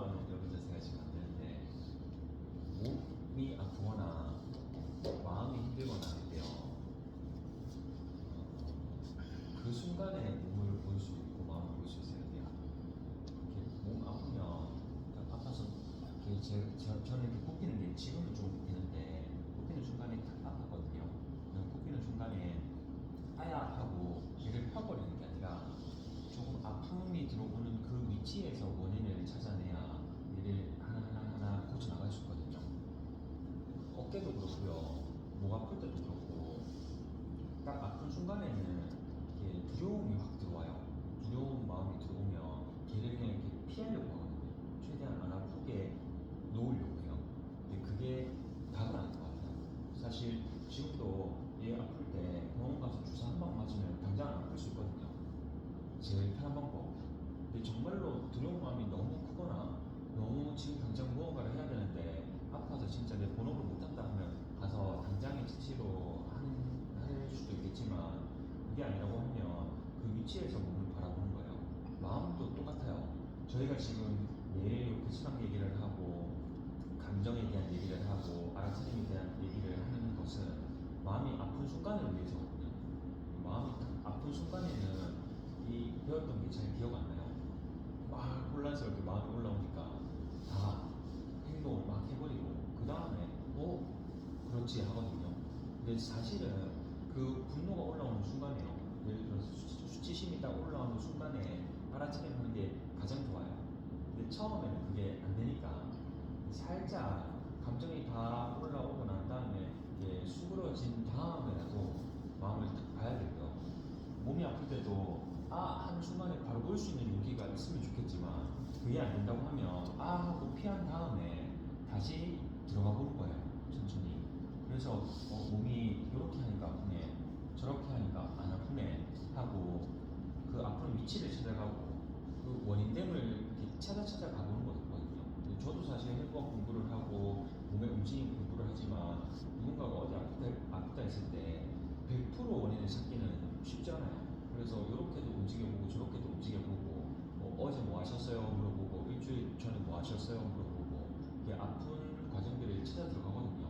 올라오는 여기 자세가 지금 안 되는데 몸이 아프거나 마음이 힘들거나 할 때요. 그 순간에 몸을 볼 수 있고 마음을 볼 수 있어야 돼요. 이렇게 몸 아프면 그러니까 아파서 이렇게 저는 이렇게 꼽히는 게 지금은 좀 되는데 꼽히는 순간에 딱 아팠거든요. 꼽히는 순간에 아야 하고 얘를 펴버리는 게 아니라 조금 아픔이 들어오는 그 위치에서 원인을 찾아내야 얘를 하나하나 고쳐 나갈 수 있거든요. 어깨도 그렇고요, 목 아플 때도 그렇고 딱 아픈 순간에는 이렇게 두려움이 확 들어와요. 두려운 마음이 들어오면 걔를 그냥 이렇게 피하려고 하거든요. 최대한 안 아프게 놓으려고 해요. 근데 그게 답은 아닌 것 같아요. 사실 지금도 얘 아플 때 병원 가서 주사 한 방 맞으면 당장 안 아플 수 있거든요. 제일 편한 방법. 근데 정말로 두려운 마음이 너무 크거나 너무 지금 당장 무언가를 해야 되는데 아파서 진짜 내 본업을 못한다 하면 가서 당장의 치치로 할 수도 있겠지만 그게 아니라고 하면 그 위치에서 몸을 바라보는 거예요. 마음도 똑같아요. 저희가 지금 매일 이렇게 얘기를 하고 감정에 대한 얘기를 하고 알아차림에 대한 얘기를 하는 것은 마음이 아픈 순간을 위해서거든요. 마음이 아픈 순간에는 이 배웠던 게 잘 기억 안 나요. 막 혼란스럽게 마음이 올라오니까 다 행동을 막 해버리고 그 다음에 그렇지 하거든요. 근데 사실은 그 분노가 올라오는 순간에요. 예를 들어서 수치심이 딱 올라오는 순간에 알아차림하는 게 가장 좋아요. 근데 처음에는 그게 안 되니까 살짝 감정이 다 올라오고 난 다음에 이게 수그러진 다음에라도 마음을 딱 봐야 되고요. 몸이 아플 때도 하는 순간에 바로 볼 수 있는 용기가 있으면 좋겠지만 그게 안 된다고 하면 하고 피한 다음에 다시 들어가 보는 거예요. 천천히. 그래서 몸이 이렇게 하니까 아프네, 저렇게 하니까 안 아프네 하고 그 아픈 위치를 찾아가고 그 원인됨을 이렇게 찾아 가보는 거거든요. 저도 사실 해부학 공부를 하고 몸의 움직임 공부를 하지만 누군가가 어디 아프다 했을 때 100% 원인을 찾기는 쉽지 않아요. 그래서 이렇게도 움직여보고 저렇게도 움직여보고 어제 뭐 하셨어요 물어보고 일주일 전에 뭐 하셨어요 물어보고 이게 아픈 과정들을 찾아 들어가거든요.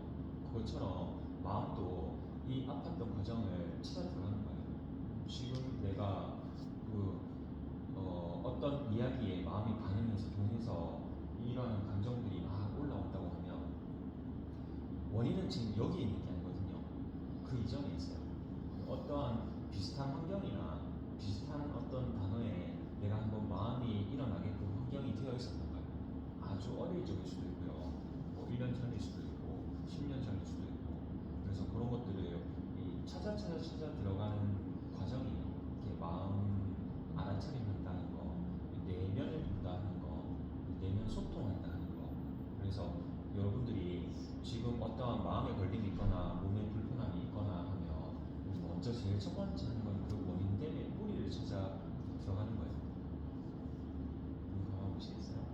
그것처럼 마음도 이 아팠던 과정을 찾아 들어가는 거예요. 지금 내가 어떤 이야기에 마음이 반응해서 동해서 이런 감정들이 막 올라온다고 하면 원인은 지금 여기에 있는 게 아니거든요. 그 이전에 있어요. 어떠한 비슷한 환경이나 비슷한 어떤 단어에 내가 한번 마음이 일어나게끔 환경이 되어 있었던 거예요. 아주 어릴 적일 수도 있고요. 뭐 1년 전일 수도 있고 10년 전일 수도 있고. 그래서 그런 것들을 찾아 들어가는 과정이 이렇게 마음 알아차림한다는 거, 내면을 본다는 거, 내면 소통한다는 거. 그래서 여러분들이 지금 어떠한 마음에 걸림이 있거나 몸에 불편함이 있거나 하면 먼저 제일 첫 번째 하는 건 그 원인됨의 뿌리를 찾아 들어가는 거예요. 눈 감아보시겠어요?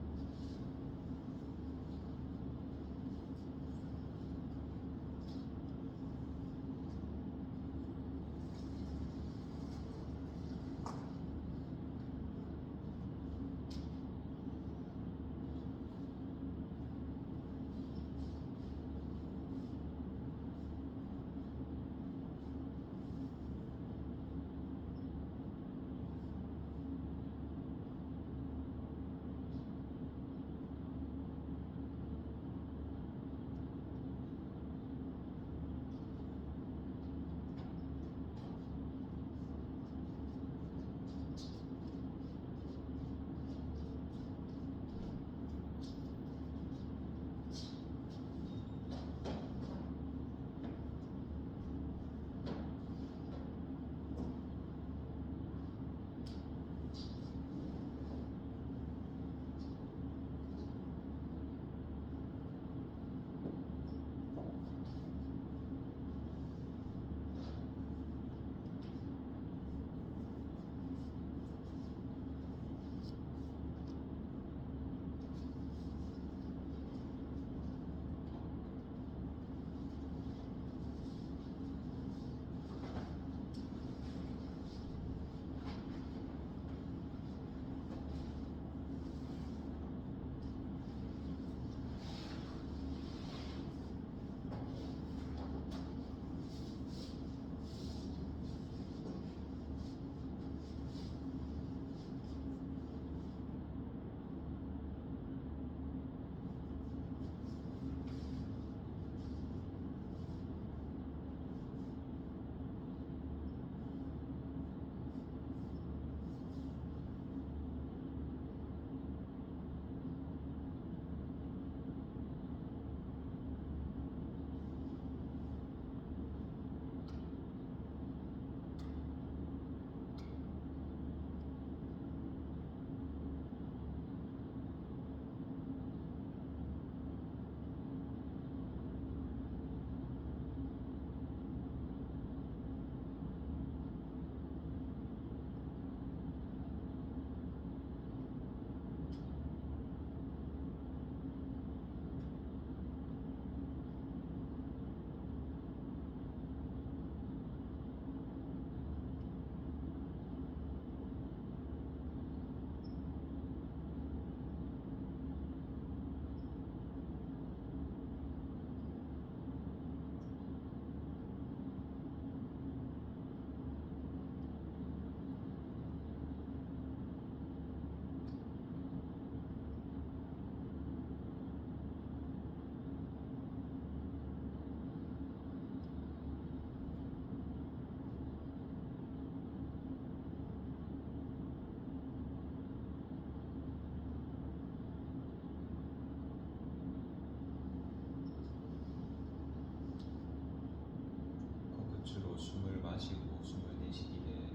반복하시고 숨을 내쉬기를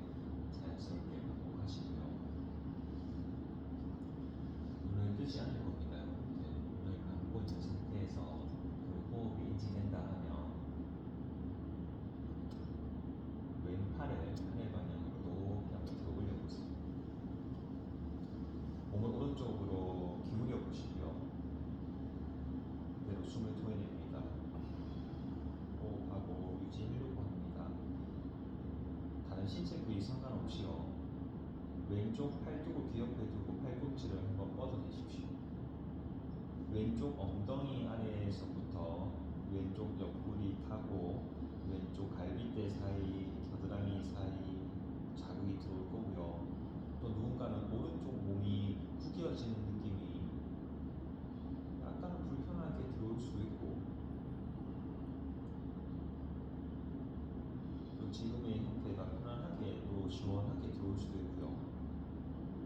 자연스럽게 반복하시고요. 눈을 뜨지 않을 겁니다. 이렇게 눈을 감고 있는 상태에서 그 호흡이 인지된다 하면 왼팔을 하늘 방향으로 높이 한번 들어 올려보세요. 몸을 오른쪽으로 기울여 보시고요. 그대로 숨을 토해냅니다. 호흡하고 유지하려고 합니다. 다른 신체 부위 상관없이요. 왼쪽 팔뚝을 귀 옆에 두고 팔꿈치를 한번 뻗어내십시오. 왼쪽 엉덩이 아래에서부터 왼쪽 옆구리 타고 왼쪽 갈비뼈 사이, 겨드랑이 사이 자극이 들어올 거고요. 또 누군가는 오른쪽 몸이 구겨지는 느낌이 약간 불편하게 들어올 수도 있고, 또 지금의 형태가 편안하게 또 시원하게 들어올 수도 있고요.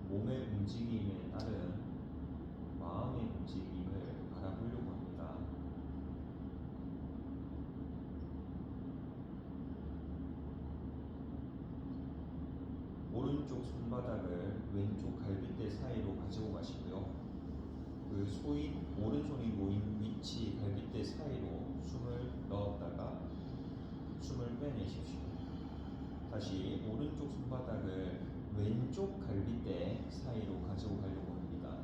몸의 움직임에 따른 마음의 움직임을 바라보려고 합니다. 오른쪽 손바닥을 왼쪽 갈비뼈 사이로 가지고 가시고요. 그 오른손이 모인 위치 갈비뼈 사이로 숨을 넣었다가 숨을 빼내십시오. 다시 오른쪽 손바닥을 왼쪽 갈비뼈 사이로 가지고 가려고 합니다.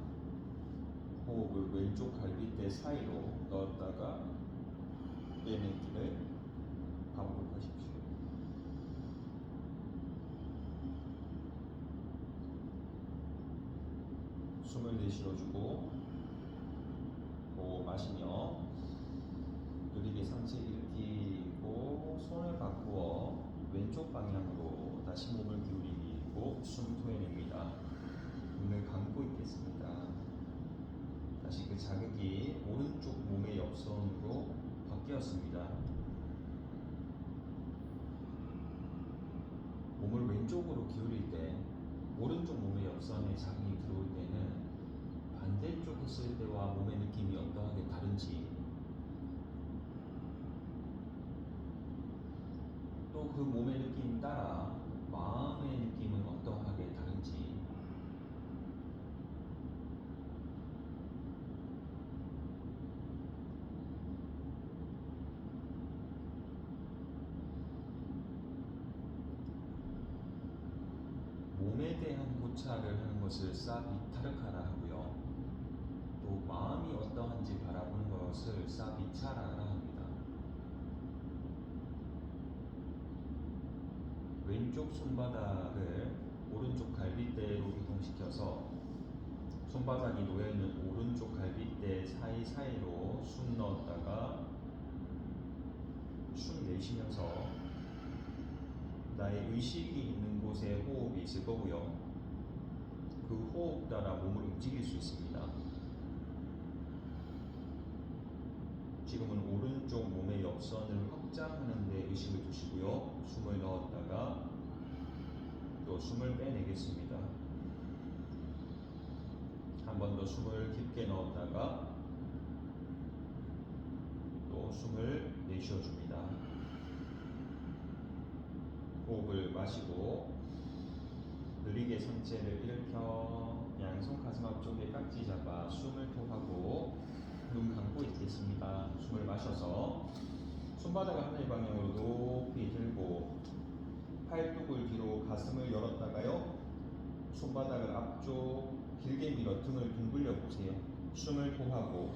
호흡을 왼쪽 갈비뼈 사이로 넣었다가 빼내기를 반복하십시오. 숨을 내쉬어주고 호흡 마시며 느리게 상체 일으키고 손을 바꾸어 왼쪽 방향으로 다시 몸을 기울이고 숨을 토해냅니다. 눈을 감고 있겠습니다. 다시 그 자극이 오른쪽 몸의 옆선으로 바뀌었습니다. 몸을 왼쪽으로 기울일 때 오른쪽 몸의 옆선에 자극이 들어올 때는 반대쪽 했을 때와 몸의 느낌이 어떠하게 다른지, 또 그 몸의 느낌 따라 마음의 느낌은 어떠하게 다른지, 몸에 대한 고찰을 하는 것을 사비타르카라 하고요. 또 마음이 어떠한지 바라보는 것을 사비차라라 합니다. 왼쪽 손바닥을 오른쪽 갈비뼈로 이동시켜서 손바닥이 놓여있는 오른쪽 갈비뼈 사이사이로 숨 넣었다가 숨 내쉬면서 나의 의식이 있는 곳에 호흡이 있을 거고요. 그 호흡 따라 몸을 움직일 수 있습니다. 지금은 오른쪽 몸의 옆선을 확장하는 데 의식을 두시고요. 숨을 넣었다가 또 숨을 빼내겠습니다. 한 번 더 숨을 깊게 넣었다가 또 숨을 내쉬어줍니다. 호흡을 마시고 느리게 상체를 일으켜 양손 가슴 앞쪽에 깍지 잡아 숨을 토하고 눈 감고 있겠습니다. 숨을 마셔서 손바닥을 하늘 방향으로 높이 들고 팔뚝을 뒤로 가슴을 열었다가요. 손바닥을 앞쪽 길게 밀어 등을 둥글려 보세요. 숨을 토하고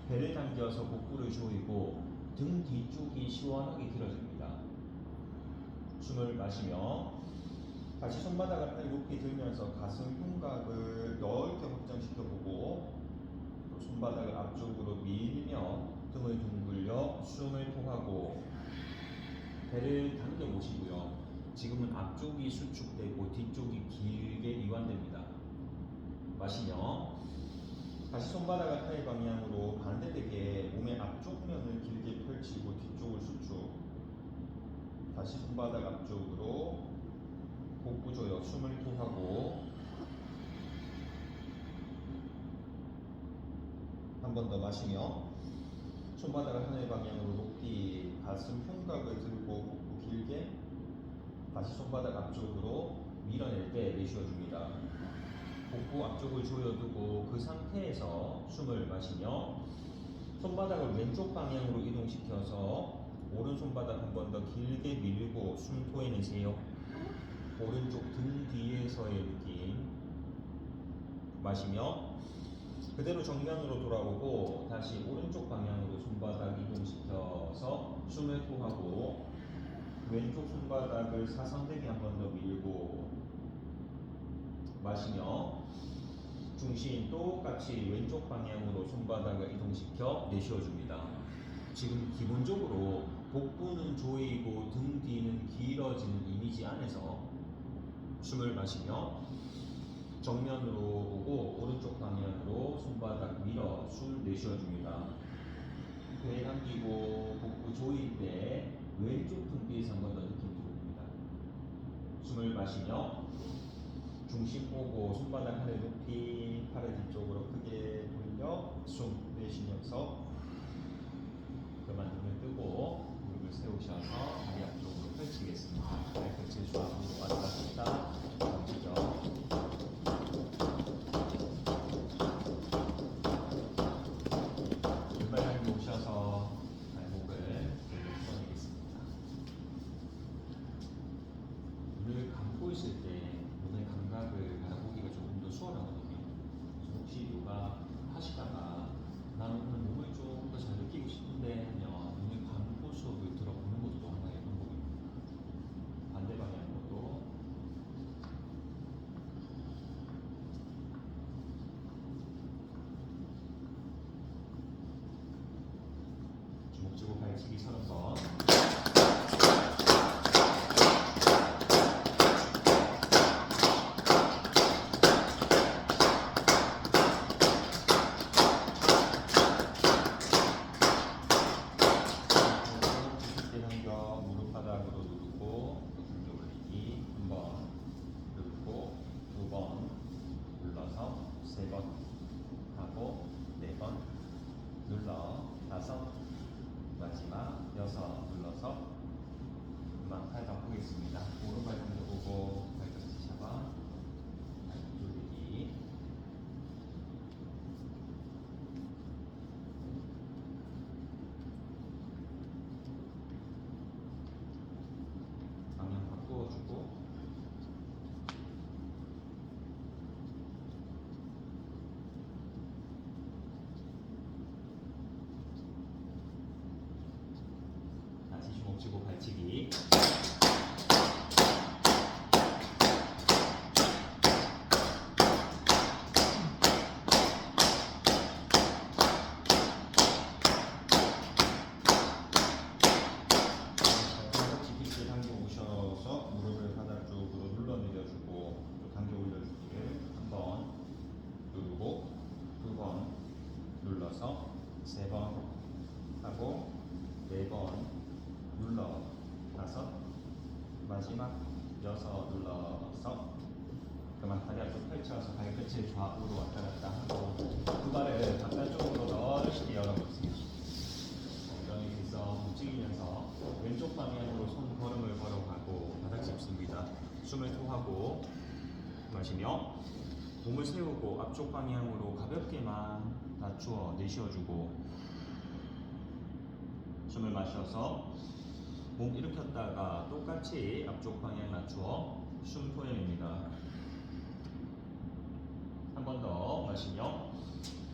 배를 당겨서 복부를 조이고 등 뒤쪽이 시원하게 길어집니다. 숨을 마시며 다시 손바닥을 하늘 높이 들면서 가슴 흉곽을 넓게 확장시켜보고 또 손바닥을 앞쪽으로 밀며 등을 둥글려 숨을 토하고 배를 당겨보시고요. 지금은 앞쪽이 수축되고 뒤쪽이 길게 이완됩니다. 마시며 다시 손바닥을 하늘 방향으로 반대되게 몸의 앞쪽 면을 길게 펼치고 뒤쪽을 수축. 다시 손바닥 앞쪽으로 복부 조여 숨을 토하고 한 번 더 마시며 손바닥을 하늘 방향으로 높이 가슴 흉곽을 들고 복부 길게 다시 손바닥 앞쪽으로 밀어낼 때 내쉬어줍니다. 복부 앞쪽을 조여두고 그 상태에서 숨을 마시며 손바닥을 왼쪽 방향으로 이동시켜서 오른손바닥 한 번 더 길게 밀고 숨 토해내세요. 오른쪽 등 뒤에서의 느낌 마시며 그대로 정면으로 돌아오고 다시 오른쪽 방향으로 손바닥 이동시켜서 숨을 토하고 왼쪽 손바닥을 사선대기 한 번 더 밀고 마시며 중심 똑같이 왼쪽 방향으로 손바닥을 이동시켜 내쉬어줍니다. 지금 기본적으로 복부는 조이고 등 뒤는 길어지는 이미지 안에서 숨을 마시며 정면으로 오고 오른쪽 방향으로 손바닥 밀어 숨 내쉬어줍니다. 배 당기고 복부 조일 때 왼쪽 등 뒤에서 한 번 더 느낌 들어옵니다. 숨을 마시며 중심 보고 손바닥 하늘 높이 팔을 뒤쪽으로 크게 돌려 숨 내쉬면서 그만 눈을 뜨고 무릎을 세우셔서 다리 앞쪽으로 펼치겠습니다. 발끝을 좌우로 왔다 갔다 던지죠. 왼발 놓으셔서 발목을 풀어내겠습니다. 눈을 감고 있을 때 눈의 감각을 바라보기가 조금 더 수월하거든요. 혹시 누가 하시다가 나는 오늘 몸을 좀 더 잘 느끼고 싶은데 하면 눈을 감고 수업을 들어보는 것도 하나의 방법입니다. 반대 방향으로도 주먹 쥐고 발치기 30번. 마지막 6 눌러서 그만 팔 바꾸겠습니다. 오른발 정도 보고 발끝을 잡아 돌리기. 방향 바꾸어주고 주먹 쥐고 발치기. 깊게 당겨 오셔서 무릎을 바닥 쪽으로 눌러 내려주고 또 당겨 올려주기를 한 번 누르고 2번 눌러서 3번 하고 4번 눌러 5 마지막 6 눌러서 그만 다리 앞으로 펼쳐서 발끝을 좌우로 왔다 갔다 하고 두 발을 바깥쪽으로 넓게 열어보세요. 엉덩이에서 움직이면서 왼쪽 방향으로 손 걸음을 걸어가고 바닥 짚습니다. 숨을 토하고 마시며 몸을 세우고 앞쪽 방향으로 가볍게만 낮추어 내쉬어주고 숨을 마셔서 몸 일으켰다가 똑같이 앞쪽 방향 낮추어 숨 토해냅니다. 한 번 더 마시며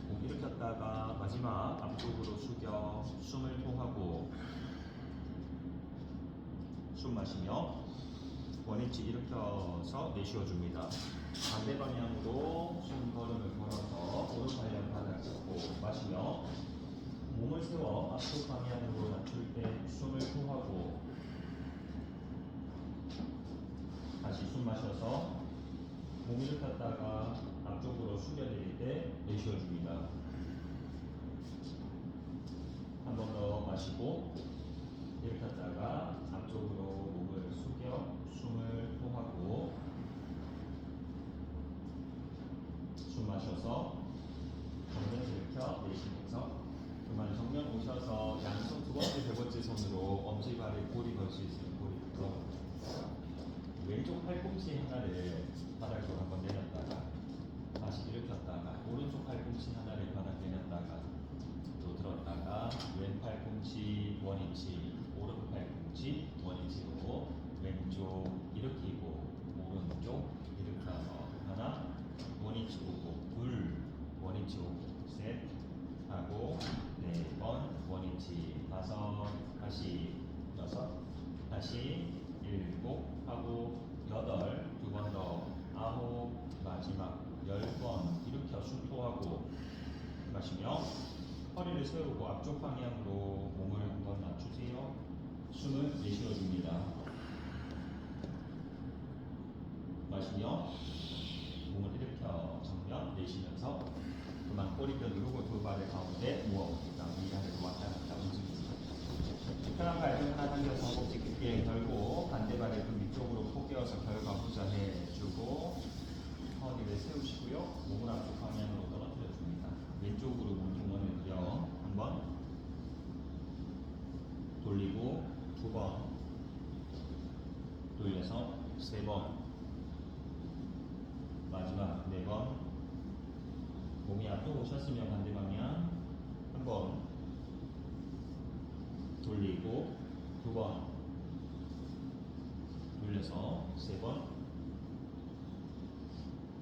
몸 일으켰다가 마지막 앞쪽으로 숙여 숨을 토하고 숨 마시며 원위치 일으켜서 내쉬어줍니다. 반대 방향으로 숨 걸음을 걸어서 오른발을 바닥 잡고 마시며 몸을 세워 앞쪽 방향으로 낮출 때 숨을 토하고 다시 숨 마셔서 몸을 일으켰다가 앞쪽으로 숙여내릴 때 내쉬어줍니다. 한 번 더 마시고 일으켰다가 앞쪽으로 몸을 숙여 숨을 토하고 숨 마셔서 정면 일으켜 내쉬면서 그만 정면 오셔서 양손 두 번째 세 번째 손으로 엄지발에 꼬리 걸 수 있으면 꼬리 왼쪽 팔꿈치 하나를 바닥 쪽으로 한번 내렸다가 다시 일으켰다가 오른쪽 팔꿈치 하나를 바닥 내렸다가 또 들었다가 왼 팔꿈치 원위치 오른 팔꿈치 원위치로 왼쪽 일으키고 오른쪽 일으켜서 하나 원위치 오고 둘 원위치 오고 셋 하고 네 번 원위치 다섯 다시 여섯 다시 일곱 하고 여덟 두 번 더 아홉 마지막 10번 일으켜 숨토하고 마시며 허리를 세우고 앞쪽 방향으로 몸을 한번 낮추세요. 숨을 내쉬어줍니다. 마시며 몸을 일으켜 정면 내쉬면서 그만 꼬리뼈 누르고 두 발을 가운데 모아봅니다. 위아래로 왔다 갔다 움직입니다. 편한 발등 하나 당겨서 허벅지 깊게 걸고 반대 발을 그 위쪽으로 포개어서 결과 부자해주고 허리를 세우시고요. 몸을 앞쪽 방향으로 떨어뜨려 줍니다. 왼쪽으로 몸통을 들여 한번 돌리고 두 번 돌려서 세 번 마지막 네 번 몸이 앞으로 오셨으면 반대 방향 한 번 돌리고 두 번 돌려서 세 번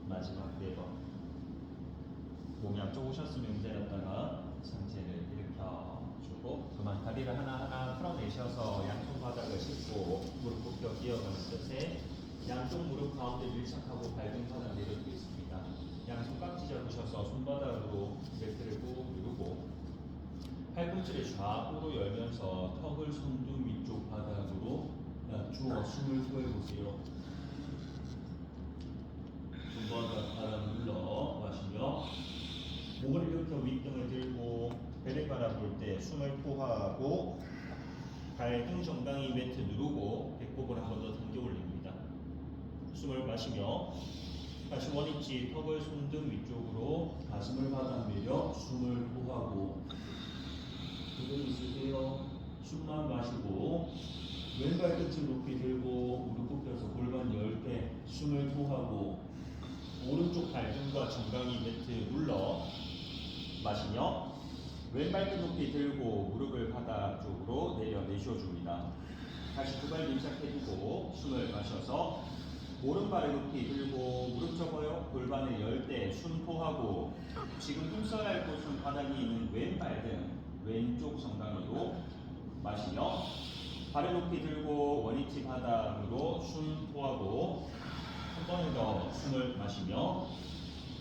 마지막 네 번 몸이 앞쪽 오셨으면 기다렸다가 상체를 일으켜주고 그만 다리를 하나하나 풀어내셔서 양손 바닥을 짚고 무릎 굽혀 기어가는 뜻에 양쪽 무릎 가운데 밀착하고 발등 바닥 내려두겠습니다. 양손 깍지 잡으셔서 손바닥으로 매트를 꾹 누르고 팔꿈치를 좌우로 열면서 턱을 손등 위쪽 바닥으로 낮추어 숨을 토해보세요. 손바닥 바닥 눌러 마시며 목을 일으켜 윗등을 들고 배를 바라볼 때 숨을 토하고 발등 정강이 매트 누르고 배꼽을 한 번 더 당겨 올립니다. 숨을 마시며 다시 원위치 턱을 손등 위쪽으로 가슴을 바닥 내려 숨을 토하고 그대로 있으세요. 숨만 마시고 왼발 끝을 높이 들고 무릎 굽혀서 골반 10개 숨을 토하고 오른쪽 발등과 정강이 매트 눌러 마시며 왼발 끝 높이 들고 무릎을 바닥 쪽으로 내려 내쉬어줍니다. 다시 두 발 밀착해주고 숨을 마셔서 오른발을 높이 들고 무릎 접어요. 골반을 열 때 숨 토하고 지금 힘 써야 할 곳은 바닥이 있는 왼발 등 왼쪽 정강이로 마시며 발을 높이 들고 원위치 바닥으로 숨 토하고 한 번에 더 숨을 마시며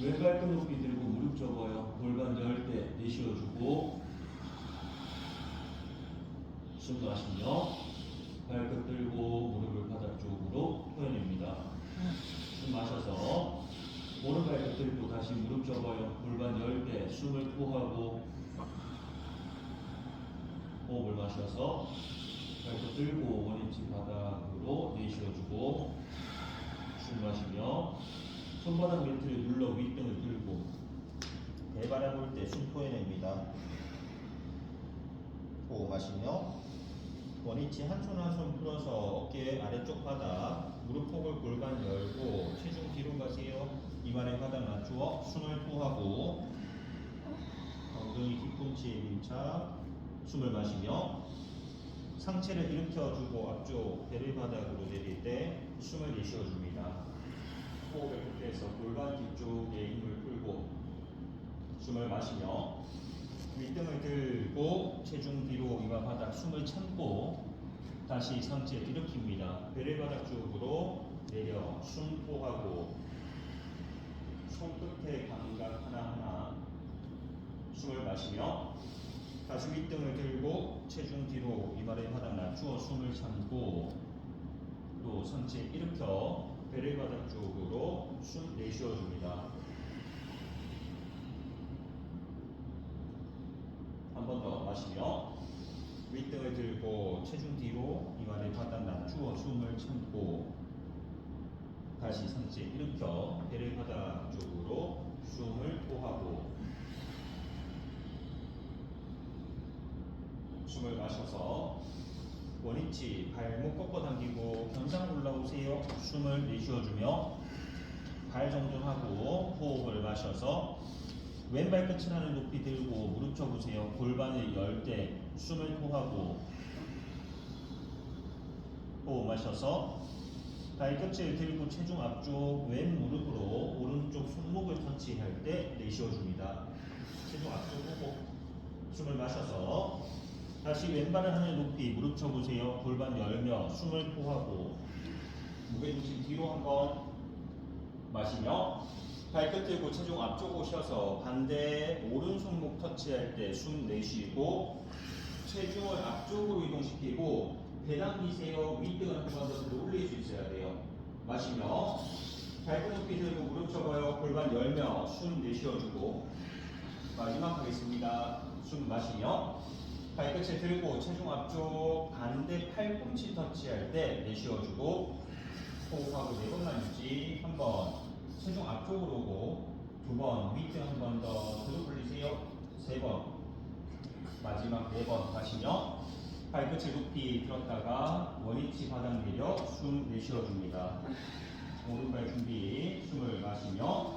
왼발 끝 높이 들고 무릎 접어요. 골반 열 때 내쉬어주고 숨 마시며 발끝 들고 무릎을 바닥 쪽으로 토해냅니다. 숨 마셔서 오른발 끝 들고 다시 무릎 접어요. 골반 열 때 숨을 토하고 호흡을 마셔서 발끝 들고 원위치 바닥으로 내쉬어주고 숨 마시며 손바닥 밑을 눌러 윗등을 들고 배 바라볼 때 숨 토해냅니다. 호흡 마시며 원위치 한 손 한 손 풀어서 어깨 아래쪽 바닥 무릎 폭을 골반 열고 체중 뒤로 가세요. 이마의 바닥 낮추어 숨을 토하고 엉덩이 뒤꿈치에 밀착 숨을 마시며 상체를 일으켜주고 앞쪽 배를 바닥으로 내릴 때 숨을 내쉬어줍니다. 호흡을 끝에서 골반 뒤쪽에 힘을 풀고 숨을 마시며 윗등을 들고 체중 뒤로 이마 바닥 숨을 참고 다시 상체 일으킵니다. 배를 바닥 쪽으로 내려 숨 토하고 손끝의 감각 하나하나 숨을 마시며 다시 윗등을 들고 체중 뒤로 이마를 바닥 낮추어 숨을 참고 또 상체 일으켜 배를 바닥 쪽으로 숨 내쉬어줍니다. 한 번 더 마시며 윗등을 들고 체중 뒤로 이마를 바닥 낮추어 숨을 참고 다시 상체 일으켜 배를 바닥 쪽으로 숨을 토하고 숨을 마셔서 원위치 발목 꺾어 당기고 경상 올라오세요. 숨을 내쉬어주며 발 정돈하고 호흡을 마셔서 왼발 끝을 하늘 높이 들고 무릎 쳐보세요. 골반을 열 때 숨을 토하고 호흡 마셔서 발끝을 들고 체중 앞쪽 왼 무릎으로 오른쪽 손목을 터치할 때 내쉬어줍니다. 체중 앞쪽 보고 숨을 마셔서 다시 왼발을 하늘 높이 무릎 쳐보세요. 골반 열며 숨을 토하고 무게중심 뒤로 한번 마시며 발끝 들고 체중 앞쪽 오셔서 반대 오른손목 터치할 때 숨 내쉬고 체중을 앞쪽으로 이동시키고 배 당기세요. 윗등을 한 번 더 들어 올릴 수 있어야 돼요. 마시며 발끝 높이 들고 무릎 쳐봐요. 골반 열며 숨 내쉬어주고 마지막 하겠습니다. 숨 마시며 발끝을 들고 체중 앞쪽 반대 팔꿈치 터치할 때 내쉬어주고 호흡하고 4번만 유지. 1번 체중 앞쪽으로 오고 2번 윗등 한 번 더 들어 올리세요. 3번 마지막 4번 마시며 발끝을 높이 들었다가 원위치 바닥 내려 숨 내쉬어줍니다. 오른발 준비. 숨을 마시며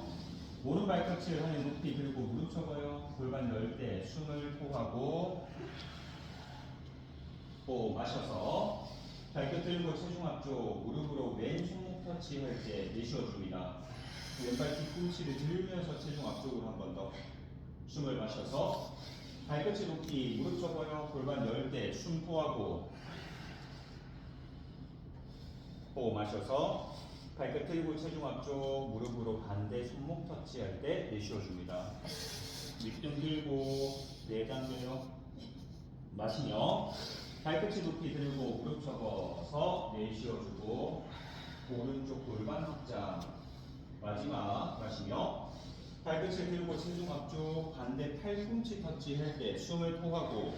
오른발 끝을 하늘 높이 들고 무릎 쳐봐요. 골반 열 때 숨을 토하고 호흡 마셔서 발끝 들고 체중 앞쪽 무릎으로 왼 손목 터치할 때 내쉬어줍니다. 왼발 뒤꿈치를 들면서 체중 앞쪽으로 한 번 더 숨을 마셔서 발끝을 높이 무릎 접어요. 골반 열 때 숨 토하고 호흡 마셔서 발끝 들고 체중 앞쪽 무릎으로 반대 손목 터치할 때 내쉬어줍니다. 윗등 들고 내당겨요. 마시며 발끝을 높이 들고 무릎 접어서 내쉬어주고 오른쪽 골반 확장. 마지막 마시며 발끝을 들고 체중 앞쪽 반대 팔꿈치 터치할 때 숨을 토하고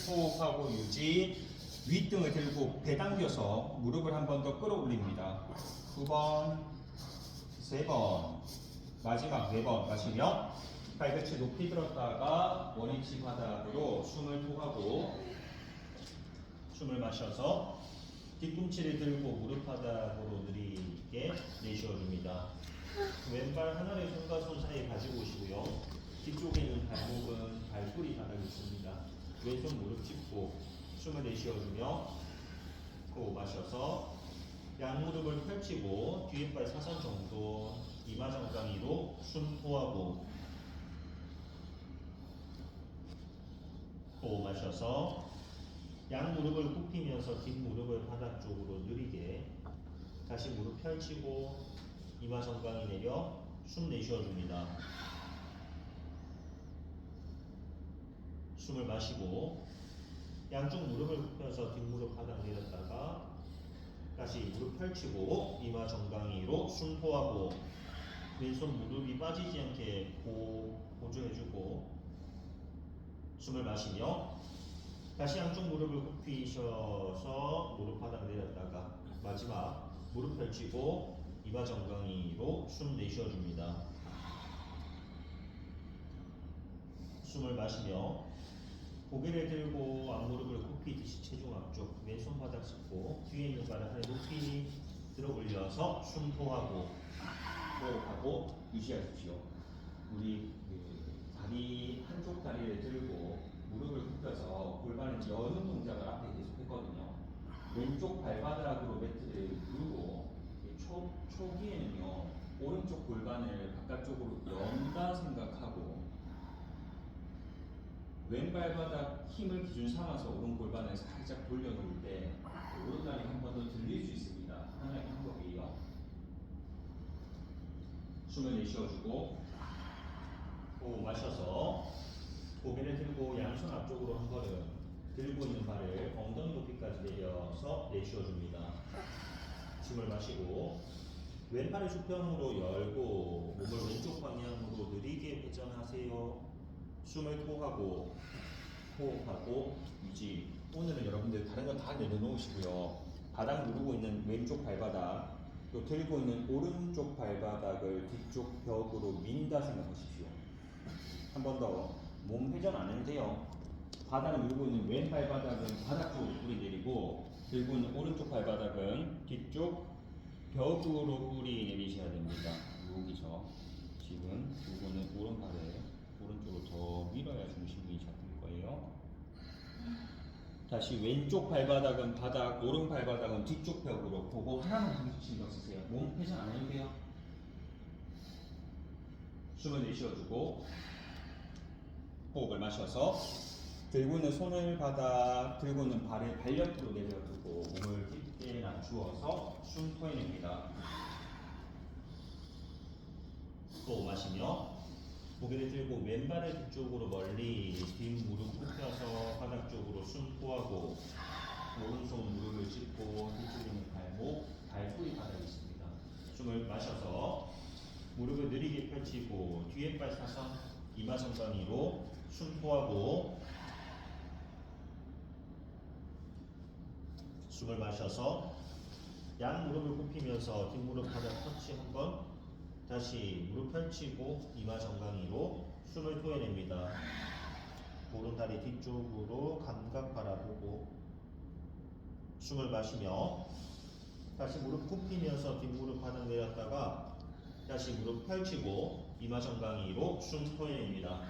호흡하고 유지. 윗등을 들고 배 당겨서 무릎을 한 번 더 끌어올립니다. 2번 3번 마지막 4번 마시며 발끝을 높이 들었다가 원위치 바닥으로 숨을 토하고 숨을 마셔서 뒤꿈치를 들고 무릎 바닥으로 느리게 내쉬어줍니다. 왼발 하나를 손과 손 사이에 가지고 오시고요. 뒤쪽에 있는 발목은 발뿌리 바닥에 있습니다. 왼손 무릎 짚고 숨을 내쉬어주며 호흡 마셔서 양무릎을 펼치고 뒤에 발 사선 정도 이마 정강이로 숨 토하고 호흡 마셔서 양무릎을 굽히면서 뒷무릎을 바닥 쪽으로 느리게 다시 무릎 펼치고 이마 정강이 내려 숨 내쉬어줍니다. 숨을 마시고 양쪽 무릎을 굽혀서 뒷무릎 바닥 내렸다가 다시 무릎 펼치고 이마 정강이로 숨 토하고 왼손 무릎이 빠지지 않게 보조해주고 숨을 마시며 다시 양쪽 무릎을 굽히셔서 무릎 바닥 내렸다가 마지막 무릎 펼치고 이마 정강이로 숨 내쉬어줍니다. 숨을 마시며 고개를 들고 앞무릎을 굽히듯이 체중 앞쪽 왼손 바닥 짚고 뒤에 있는 발을 하늘 높이 들어 올려서 숨 토하고 호흡하고 유지하십시오. 우리 다리 한쪽 다리를 들고 무릎을 굽혀서 골반을 여는 동작을 앞에 계속 했거든요. 왼쪽 발바닥으로 매트를 누르고 초기에는요 오른쪽 골반을 바깥쪽으로 연다 생각하고 왼발바닥 힘을 기준 삼아서 오른 골반을 살짝 돌려놓을 때 오른다리 한 번 더 들릴 수 있습니다. 하나의 방법이에요. 숨을 내쉬어주고 호흡 마셔서 고개를 들고 양손 앞쪽으로 한 걸음 들고 있는 발을 엉덩이 높이까지 내려서 내쉬어줍니다. 숨을 마시고 왼팔을 수평으로 열고 몸을 왼쪽 방향으로 느리게 회전하세요. 숨을 토하고 호흡하고 유지. 오늘은 여러분들 다른 거 다 내려놓으시고요. 바닥 누르고 있는 왼쪽 발바닥 또 들고 있는 오른쪽 발바닥을 뒤쪽 벽으로 민다 생각하십시오. 한 번 더 몸 회전 안 해도 돼요. 바닥을 누르고 있는 왼 발바닥은 바닥 쪽으로 뿌리 내리고 들고 있는 오른쪽 발바닥은 뒤쪽 벽으로 뿌리 내리셔야 됩니다. 여기서 지금 들고 있는 오른발에 오른쪽으로 더 밀어야 중심이 잡힐 거예요. 다시 왼쪽 발바닥은 바닥, 오른 발바닥은 뒤쪽 벽으로 보고 하나만 신경 쓰세요. 몸 회전 안 해도 돼요. 숨을 내쉬어주고 호흡을 마셔서 들고 있는 손을 바닥, 들고 있는 발을 발 옆으로 내려두고 몸을 깊게 낮추어서 숨 토해냅니다. 호흡 마시며 고개를 들고 왼발을 뒤쪽으로 멀리 뒷무릎 굽혀서 바닥 쪽으로 숨 토하고 오른손 무릎을 짚고 뒤쪽에 있는 발목, 발뿌리 바닥에 있습니다. 숨을 마셔서 무릎을 느리게 펼치고 뒤에 발 사선, 이마 정강이로 숨 토하고 숨을 마셔서 양 무릎을 굽히면서 뒷무릎 바닥 터치 한번 다시 무릎 펼치고 이마 정강이로 숨을 토해냅니다. 오른다리 뒤쪽으로 감각 바라보고 숨을 마시며 다시 무릎 굽히면서 뒷무릎 바닥 내렸다가 다시 무릎 펼치고 이마 정강이로 숨 토해냅니다.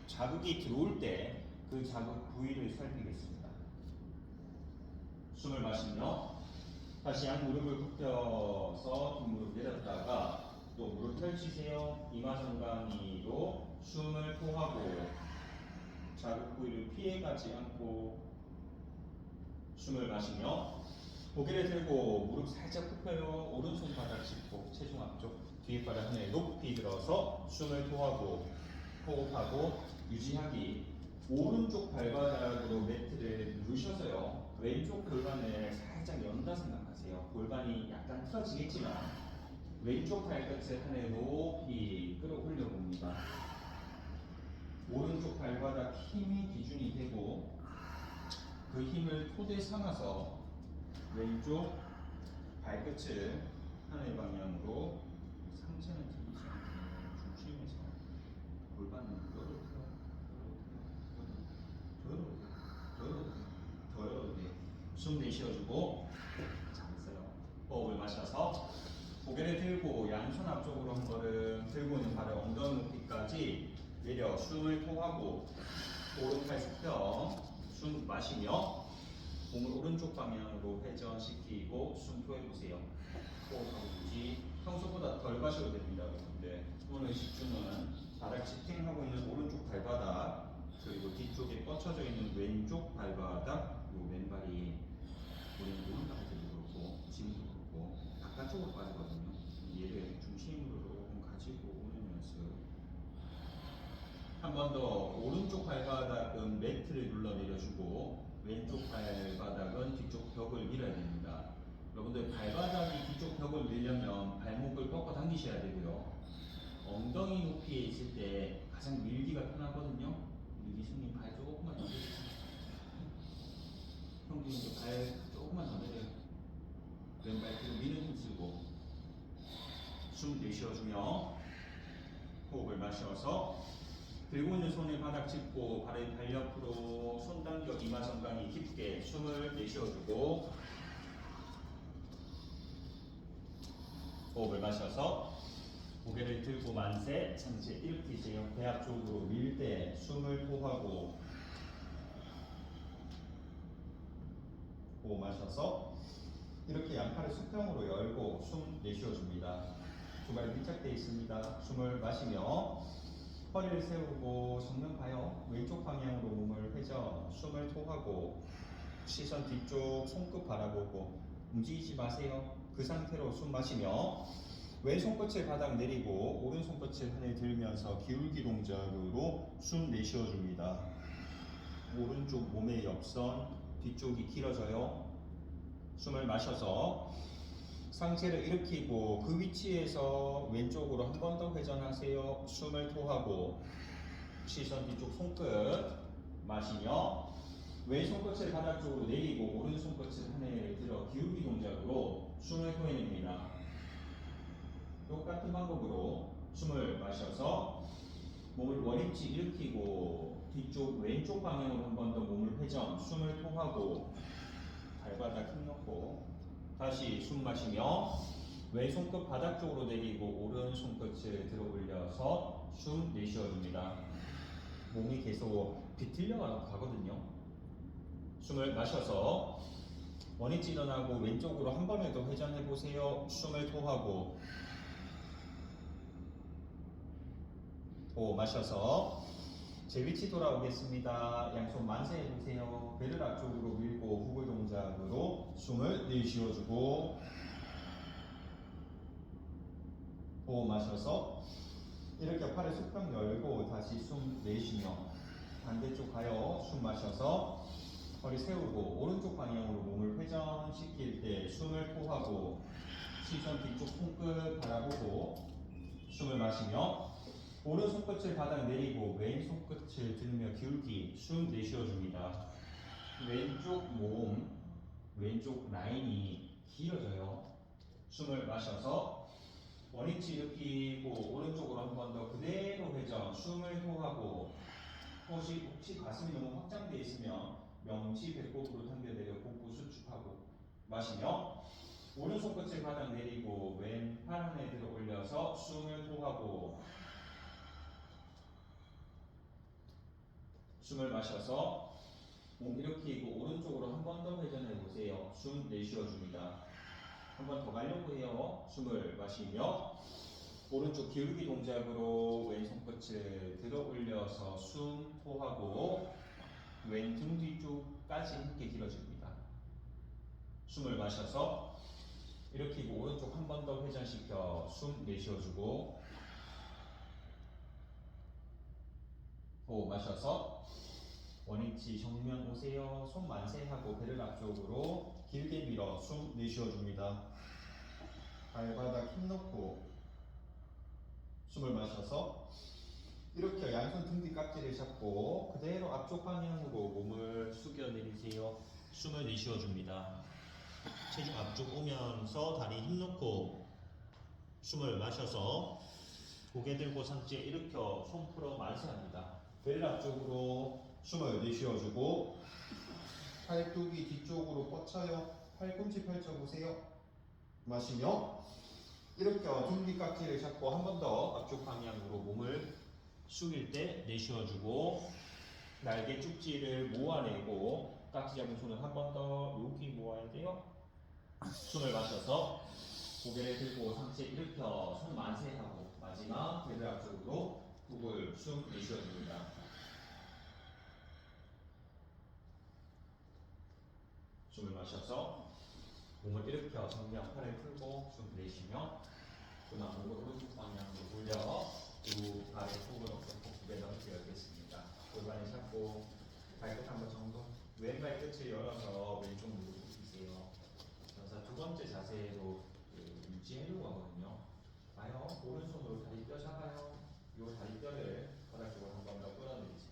자극이 들어올 때 그 자극 부위를 살피겠습니다. 숨을 마시며 다시 양 무릎을 굽혀서 뒷무릎 내렸다가 또 무릎 펼치세요. 이마 정강이로 숨을 토하고 자극 부위를 피해가지 않고 숨을 마시며 고개를 들고 무릎 살짝 굽혀요. 오른손 바닥 짚고 체중 앞쪽 뒤에 발을 하늘 높이 들어서 숨을 토하고 호흡하고 유지하기. 오른쪽 발바닥으로 매트를 누르셔서요. 왼쪽 골반을 살짝 연다 생각하세요. 골반이 약간 틀어지겠지만 왼쪽 발끝을 하늘 높이 끌어올려 봅니다. 오른쪽 발바닥 힘이 기준이 되고 그 힘을 토대 삼아서 왼쪽 발끝을 하늘 방향으로 상체는 들리지 않고 중심에서 골반을 더 열어도 돼요. 숨 내쉬어주고 잘했어요. 호흡을 마셔서 고개를 들고 양손 앞쪽으로 한 걸음 들고 있는 발을 엉덩이 높이까지 내려 숨을 토하고 오른팔 수평 숨 마시며 몸을 오른쪽 방향으로 회전시키고 숨 토해보세요. 호흡하고 유지. 평소보다 덜 가셔도 됩니다. 근데 오늘 집중은 바닥 지탱하고 있는 오른쪽 발바닥 그리고 뒤쪽에 뻗쳐져 있는 왼쪽 발바닥 요 왼발이 우리는 오른발에도 그렇고 지금도 그렇고 바깥쪽으로 빠지거든요. 얘를 중심으로 조금 가지고 오는 연습. 한 번 더 오른쪽 발바닥은 매트를 눌러 내려주고 왼쪽 발바닥은 뒤쪽 벽을 밀어야 됩니다. 여러분들 발바닥이 뒤쪽 벽을 밀려면 발목을 꺾어 당기셔야 되고요. 엉덩이 높이에 있을 때 가장 밀기가 편하거든요. 이기수님 발 조금만 더 내려주세요. 형님 발 조금만 더 내려요. 왼발 뒤로 미는 힘 쓰고 숨 내쉬어주며 호흡을 마셔서 들고 있는 손을 바닥 짚고 발을 발 옆으로 손 당겨 이마 정강이 깊게 숨을 내쉬어주고 호흡을 마셔서 고개를 들고 만세 상체 일으키세요. 배 앞쪽으로 밀 때 숨을 토하고 호흡 마셔서 이렇게 양팔을 수평으로 열고 숨 내쉬어줍니다. 두 발이 밀착되어 있습니다. 숨을 마시며 허리를 세우고 정면 봐요. 왼쪽 방향으로 몸을 회전, 숨을 토하고 시선 뒤쪽 손끝 바라보고 움직이지 마세요. 그 상태로 숨 마시며 왼손 끝을 바닥 내리고 오른손 끝을 하늘 들면서 기울기 동작으로 숨 내쉬어줍니다. 오른쪽 몸의 옆선 뒤쪽이 길어져요. 숨을 마셔서 상체를 일으키고 그 위치에서 왼쪽으로 한 번 더 회전하세요. 숨을 토하고 시선 뒤쪽 손끝 마시며 왼손 끝을 바닥 쪽으로 내리고 오른손 끝을 하늘에 들어 기울기 동작으로 숨을 토해냅니다. 똑같은 방법으로 숨을 마셔서 몸을 원위치 일으키고 뒤쪽 왼쪽 방향으로 한 번 더 몸을 회전, 숨을 토하고 발바닥 힘 넣고 다시 숨 마시며 왼손끝 바닥 쪽으로 내리고 오른손끝을 들어 올려서 숨 내쉬어줍니다. 몸이 계속 비틀려 가거든요. 숨을 마셔서 원위치 일어나고 왼쪽으로 한 번에 더 회전해 보세요. 숨을 토하고 호흡 마셔서 제 위치 돌아오겠습니다. 양손 만세해 보세요. 배를 앞쪽으로 밀고 후글 동작으로 숨을 내쉬어주고 호흡 마셔서 이렇게 팔의 수평 열고 다시 숨 내쉬며 반대쪽 가요. 숨 마셔서 허리 세우고 오른쪽 방향으로 몸을 회전시킬 때 숨을 토하고 시선 뒤쪽 손끝 바라보고 숨을 마시며 오른손끝을 바닥 내리고 왼손끝을 들며 기울기 숨 내쉬어줍니다. 왼쪽 몸, 왼쪽 라인이 길어져요. 숨을 마셔서 원위치 일으키고 오른쪽으로 한 번 더 그대로 회전 숨을 토하고 혹시 가슴이 너무 확장되어 있으면 명치 배꼽으로 당겨내려 복부 수축하고 마시며 오른손끝을 바닥 내리고 왼팔 안에 들어 올려서 숨을 토하고 숨을 마셔서 몸 일으키고 오른쪽으로 한 번 더 회전해 보세요. 숨 내쉬어 줍니다. 한 번 더 가려고 해요. 숨을 마시며 오른쪽 기울기 동작으로 왼손 끝을 들어 올려서 숨 토하고 왼 등 뒤쪽까지 함께 길어집니다. 숨을 마셔서 일으키고 오른쪽 한 번 더 회전시켜 숨 내쉬어주고 호흡 마셔서 원위치 정면 오세요. 손 만세하고 배를 앞쪽으로 길게 밀어 숨 내쉬어줍니다. 발바닥 힘 넣고 숨을 마셔서 이렇게 양손 등 뒤 깍지를 잡고 그대로 앞쪽 방향으로 몸을 숙여 내리세요. 숨을 내쉬어줍니다. 체중 앞쪽 오면서 다리 힘 넣고 숨을 마셔서 고개 들고 상체 일으켜 손 풀어 만세합니다. 벨 앞쪽으로 숨을 내쉬어주고 팔뚝이 뒤쪽으로 뻗쳐요. 팔꿈치 펼쳐보세요. 마시며 이렇게 등 뒤 깍지를 잡고 한 번 더 앞쪽 방향으로 몸을 숙일 때 내쉬어주고 날개 쪽지를 모아내고 깍지 잡은 손을 한 번 더 여기 모아야 돼요. 숨을 마셔서 고개를 들고 상체 일으켜 손 만세하고 마지막 배를 앞쪽으로 북을 숨 내쉬어줍니다. 숨을 마셔서 몸을 일으켜 정면 팔을 풀고 숨 내쉬며 그만 목을 오른쪽 방향으로 돌려 두 발의 폭을 어깨 두개 넘게 열겠습니다. 골반을 잡고 발끝 한 번 정도 왼 발끝을 열어서 왼쪽 무릎 굽히세요. 그래서 두 번째 자세로 유지하려고 하거든요. 봐요. 오른손으로 다리뼈 잡아요. 이 다리뼈를 바닥 쪽으로 한 번 더 끌어내리세요.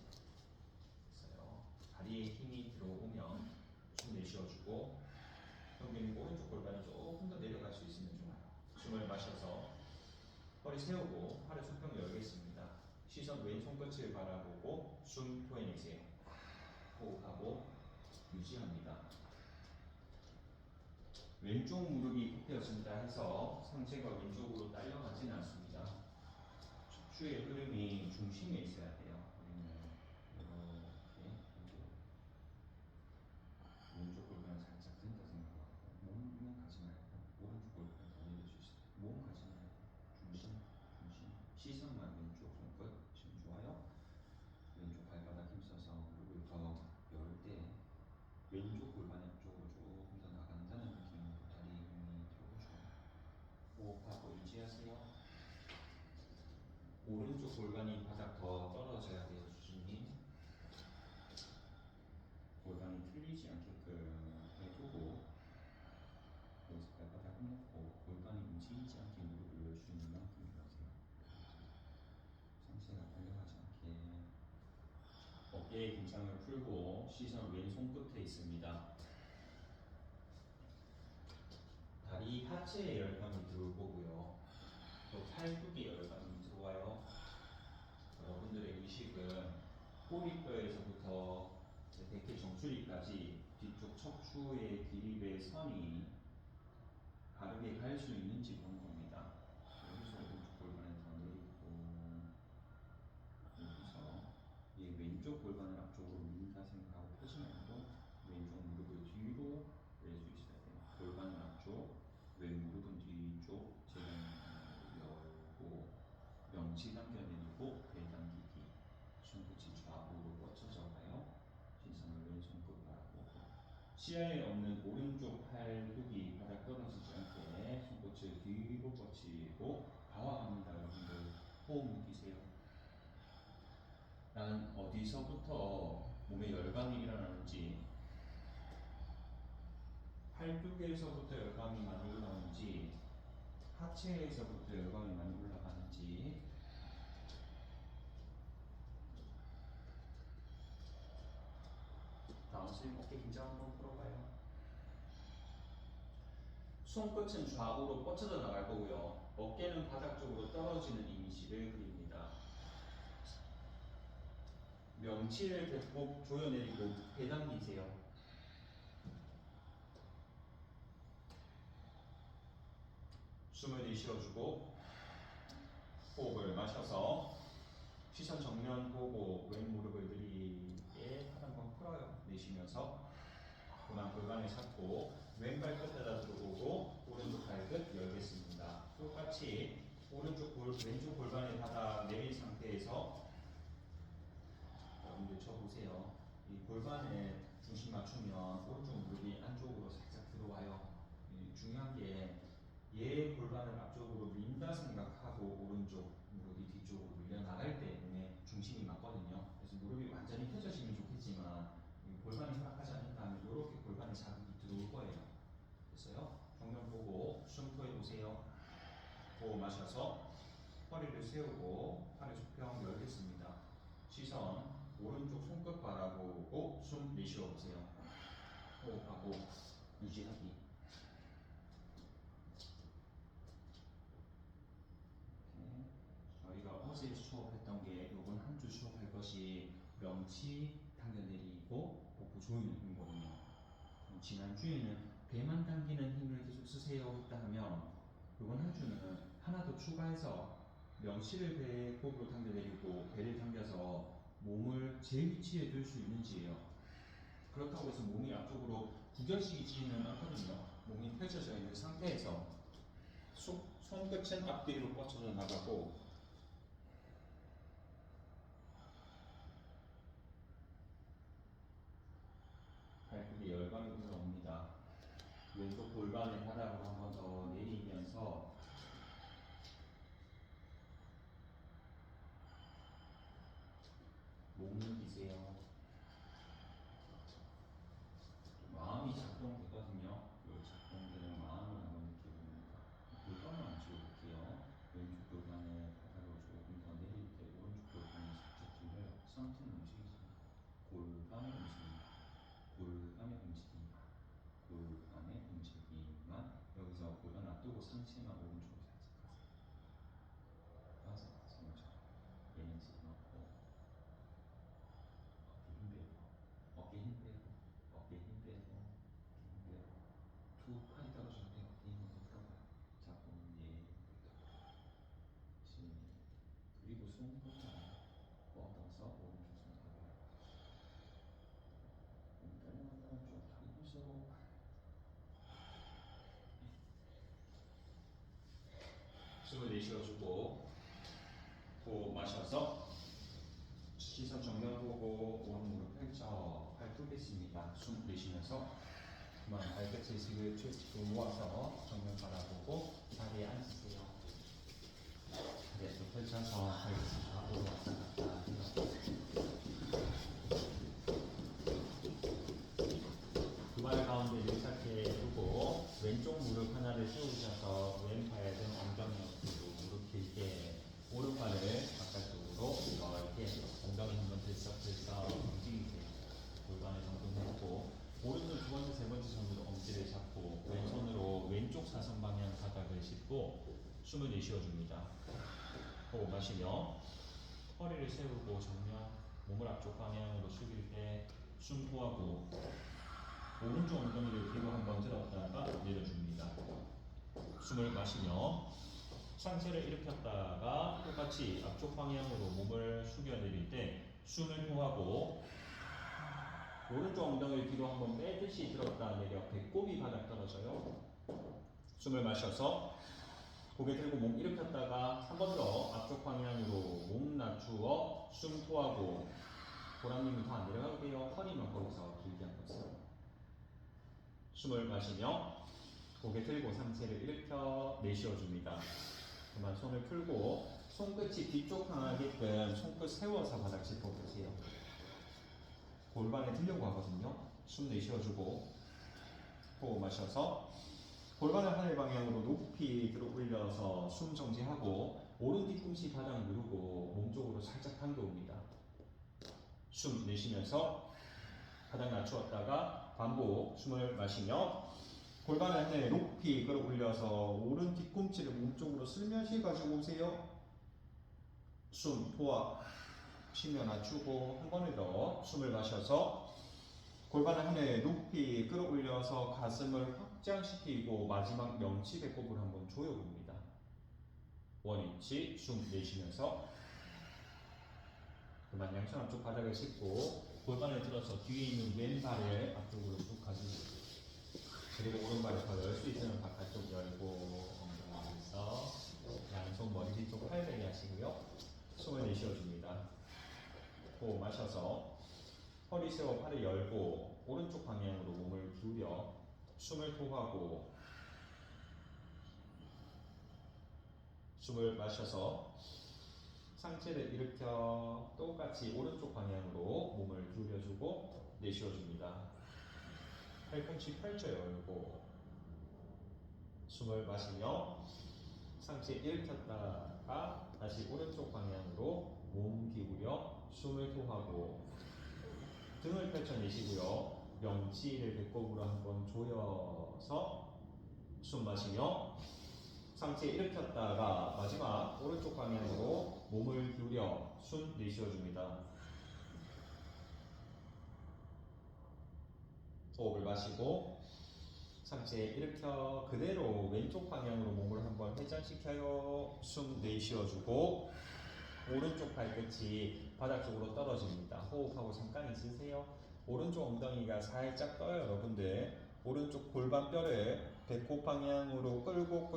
됐어요. 다리에 힘이 들어오면 숨 내쉬어주고 형님 오른쪽 골반이 조금 더 내려갈 수 있으면 좋아요. 숨을 마셔서 허리 세우고 팔을 수평 열겠습니다. 시선 왼손 끝을 바라보고 숨 토해내세요. 호흡하고 유지합니다. 왼쪽 무릎이 굽혀진다 해서 상체가 왼쪽으로 딸려가진 않습니다. 척추의 흐름이 중심에 있어야 돼요. 이렇게 왼쪽 골반 살짝 든다 생각하고 몸은 가지 말고 오른쪽 골반 더 내려주세요. 몸 가지 말고 중심 시선만 왼쪽 손끝 지금 좋아요. 왼쪽 발바닥 힘써서 무릎을 더 열 때 왼쪽 골반 앞쪽으로 조금 더 나간다는 느낌으로 다리 힘이 들어오죠. 호흡하고 유지하세요. 오른쪽 골반이 바닥 더 떨어져야 돼요. 주주님. 골반이 틀리지 않게끔 해두고 여기서 발바닥 힘놓고 골반이 움직이지 않게 무릎을 열 수 있는 만큼 열어주세요. 상체가 달려가지 않게 어깨의 긴장을 풀고 시선 왼손 끝에 있습니다. 다리 하체에 열감이 들어올 거고요. 또 팔뚝에 열감이 들어와요. 여러분들의 의식은 꼬리뼈에서부터 대퇴 정수 정수리까지 뒤쪽 척추의 기립의 선이 바르게 갈 수 있는지 보는 겁니다. 여기서 오른쪽 골반을 더 내리고 여기서 이 왼쪽 골반을 앞쪽으로 민다 생각하고 펴지 말고 왼쪽 무릎을 뒤로 낼 수 있어야 돼요. 골반은 앞쪽, 왼 무릎은 뒤쪽, 제자리로 열고 명치 당겨내리고 배 당기기, 손끝이 좌우로 뻗쳐져 가요. 시선을 왼손끝 바라보고 시야에 없는 오른쪽 팔뚝이 바닥 떨어지지 않게 손끝을 뒤로 뻗치고 가와합니다. 여러분들 호흡 느끼세요. 나는 어디서부터 몸에 열감이 일어나는지, 팔뚝에서부터 열감이 많이 올라오는지, 하체에서부터 열감이 많이 올라가는지. 다음 스윙 어깨 긴장 한번 풀어봐요. 손끝은 좌우로 뻗쳐져 나갈 거고요. 어깨는 바닥 쪽으로 떨어지는 이미지를 그립니다. 명치를 배꼽 조여내리고 배 당기세요. 숨을 내쉬어주고 호흡을 마셔서 시선 정면 보고 왼 무릎을 느리게 팔 한번 풀어요. 내쉬면서 그만 골반을 잡고 왼발 끝에다 들어오고 오른쪽 발끝 열겠습니다. 똑같이 왼쪽 골반에 바닥 내린 상태에서 여러분들 쳐보세요. 이 골반에 중심 맞추면 오른쪽 무릎이 안쪽으로 살짝 들어와요. 중요한 게 얘 골반을 앞쪽으로 민다 생각하고 오른쪽 무릎이 뒤쪽으로 밀려나갈 때 몸에 중심이 맞거든요. 그래서 무릎이 완전히 펴져지면 좋겠지만 골반이 허락하지 않는다면 이렇게 골반에 자극이 들어올 거예요. 됐어요? 정면 보고 숨 토해보세요. 호흡 마셔서 허리를 세우고 팔을 수평 열겠습니다. 시선 오른쪽 손끝 바라보고 숨 내쉬어보세요. 호흡하고 유지하기. 저희가 어제 수업했던 게 요번 한 주 수업할 것이 명치 당겨내리고 복부 조이는 힘이거든요. 지난주에는 배만 당기는 힘을 계속 쓰세요 했다 하면 요번 한 주는 하나 더 추가해서 명치를 배꼽으로 당겨내리고 배를 당겨서 몸을 제 위치에 둘 수 있는지예요. 그렇다고 해서 몸이 앞쪽으로 구겨지지는 않거든요. 몸이 펼쳐져 있는 상태에서 손끝은 앞뒤로 뻗쳐져 나가고 발끝에 열감이 올라옵니다. 왼쪽 골반의 바닥으로 한 번 더 내리면서 목 느끼세요. 마음이 작동되거든요. 이 작동되는 마음을 한번 느껴봅니다. 골반만 지워볼게요. 왼쪽 골반의 바닥으로 조금 더 내릴 때 오른쪽 골반이 살짝 들려요. 상체는 움직이지. 골반의 움직임. 골반의 움직임, 골반의 움직임만 여기서 골반 놔두고 상체만 오른쪽으로 살짝 가세요. 가서 손을 얘는 집어넣고 어깨 힘 빼고 어깨 힘 빼고 어깨 힘 빼고 두 팔이 떨어지는데 어깨 힘을 더 풀어봐요. 자꾸 그리고 손끝을 뻗어서 오른쪽 손 잡아요. 좀 숨을 내쉬어주고 호흡 마셔서 시선 정면 보고 오른 무릎 펼쳐 팔뚝 뺐습니다. 숨 내쉬면서 그만 발끝을 지그재그 모아서 정면 바라보고 자리에 앉으세요. 다리에 펼쳐서 발끝을 좌우로 왔다 갔다 해요. 두 발 가운데 밀착해 두고 왼쪽 무릎 하나를 세우셔서 왼팔 등 엉덩이 옆으로 무릎 길게 오른발을 바깥쪽으로 넓게 엉덩이 한번 들썩들썩 움직이세요. 골반을 정돈했고 오른손 두 번째, 세 번째 손으로 엄지를 잡고 왼손으로 왼쪽 사선 방향 바닥을 짚고 숨을 내쉬어줍니다. 호흡 마시며 허리를 세우고 정면 몸을 앞쪽 방향으로 숙일 때 숨 토하고 오른쪽 엉덩이를 뒤로 한번 들었다가 내려줍니다. 숨을 마시며 상체를 일으켰다가 똑같이 앞쪽 방향으로 몸을 숙여 내릴 때 숨을 토하고 오른쪽 엉덩이를 뒤로 한번 빼듯이 들었다 내려 배꼽이 바닥 떨어져요. 숨을 마셔서 고개 들고 몸 일으켰다가 한 번 더 앞쪽 방향으로 몸 낮추어 숨 토하고 보람님은 더 안 내려가도 돼요. 허리만 거기서 길게 한번 써요. 숨을 마시며 고개 들고 상체를 일으켜 내쉬어줍니다. 그만 손을 풀고 손끝이 뒤쪽 향하게끔 손끝 세워서 바닥 짚어보세요. 골반에 들려고 하거든요. 숨 내쉬어주고 호흡 마셔서 골반을 하늘 방향으로 높이 들어 올려서 숨 정지하고 오른 뒤꿈치 바닥 누르고 몸쪽으로 살짝 당겨옵니다. 숨 내쉬면서 바닥 낮추었다가 반복 숨을 마시며 골반을 하늘 높이 끌어 올려서 오른 뒤꿈치를 몸쪽으로 슬며시 가지고 오세요. 숨 토하 쉬며 낮추고 한 번에 더 숨을 마셔서 골반을 하늘 높이 끌어올려서 가슴을 확장시키고 마지막 명치 배꼽을 한번 조여봅니다. 원위치 숨 내쉬면서 그만 양손 앞쪽 바닥을 짚고 골반을 들어서 뒤에 있는 왼발을 앞쪽으로 쭉 가지고 그리고 오른발을 더 열 수 있으면 바깥쪽 열고 엉덩이에서 양손 머리 뒤쪽 팔베개 하시고요. 숨을 내쉬어줍니다. 호흡 마셔서 허리 세워 팔을 열고 오른쪽 방향으로 몸을 기울여 숨을 토하고 숨을 마셔서 상체를 일으켜 똑같이 오른쪽 방향으로 몸을 기울여주고 내쉬어줍니다. 팔꿈치 펼쳐 열고 숨을 마시며 상체 일으켰다가 다시 오른쪽 방향으로 몸 기울여 숨을 토하고 등을 펼쳐내시고요. 명치를 배꼽으로 한번 조여서 숨 마시며 상체 일으켰다가 마지막 오른쪽 방향으로 몸을 기울여 숨 내쉬어줍니다. 호흡을 마시고 상체 일으켜 그대로 왼쪽 방향으로 몸을 한번 회전시켜요. 숨 내쉬어주고 오른쪽 발끝이 바닥 쪽으로 떨어집니다. 호흡하고 잠깐 있으세요. 오른쪽 엉덩이가 살짝 떠요, 여러분들. 오른쪽 골반뼈를 배꼽 방향으로 끌고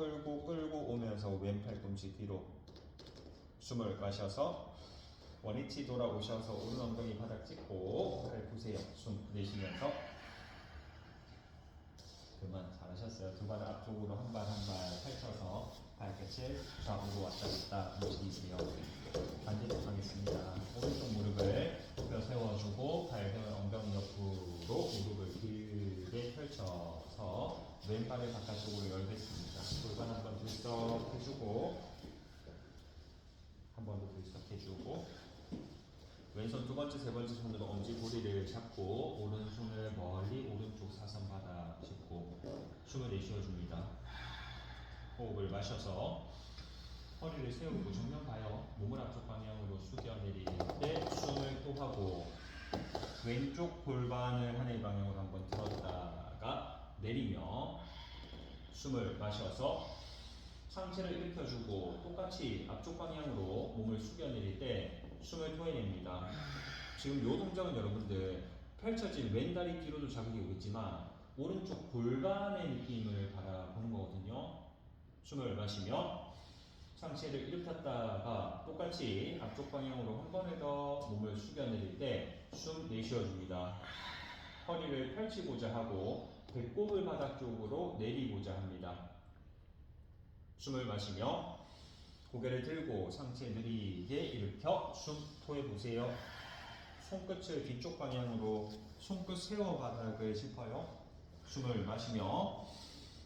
오면서 왼 팔꿈치 뒤로 숨을 마셔서 원위치 돌아오셔서 오른 엉덩이 바닥 찍고 팔 푸세요. 숨 내쉬면서 그만 잘하셨어요. 두 발 앞쪽으로 한 발 한 발 펼쳐서 발끝을 좌우로 왔다 갔다 움직이세요. 반대쪽 하겠습니다. 오른쪽 무릎을 펴 세워주고 발등을 엉덩이 옆으로 무릎을 길게 펼쳐서 왼발을 바깥쪽으로 열겠습니다. 골반 한번 들썩 해주고 한 번 더 들썩 해주고 왼손 두 번째, 세 번째 손으로 엄지고리를 잡고 오른손을 멀리 오른쪽 사선 바닥 짚고 숨을 내쉬어줍니다. 호흡을 마셔서 허리를 세우고 정면 봐요. 몸을 앞쪽 방향으로 숙여 내릴 때 숨을 토하고 왼쪽 골반을 하늘 방향으로 한번 들었다가 내리며 숨을 마셔서 상체를 일으켜주고 똑같이 앞쪽 방향으로 몸을 숙여 내릴 때 숨을 토해냅니다. 지금 이 동작은 여러분들 펼쳐진 왼다리 뒤로도 자극이 오겠지만 오른쪽 골반의 느낌을 바라보는 거거든요. 숨을 마시며 상체를 일으켰다가 똑같이 앞쪽 방향으로 한 번에 더 몸을 숙여 내릴 때 숨 내쉬어줍니다. 허리를 펼치고자 하고 배꼽을 바닥 쪽으로 내리고자 합니다. 숨을 마시며 고개를 들고 상체 느리게 일으켜 숨 토해보세요. 손끝을 뒤쪽 방향으로 손끝 세워 바닥을 짚어요. 숨을 마시며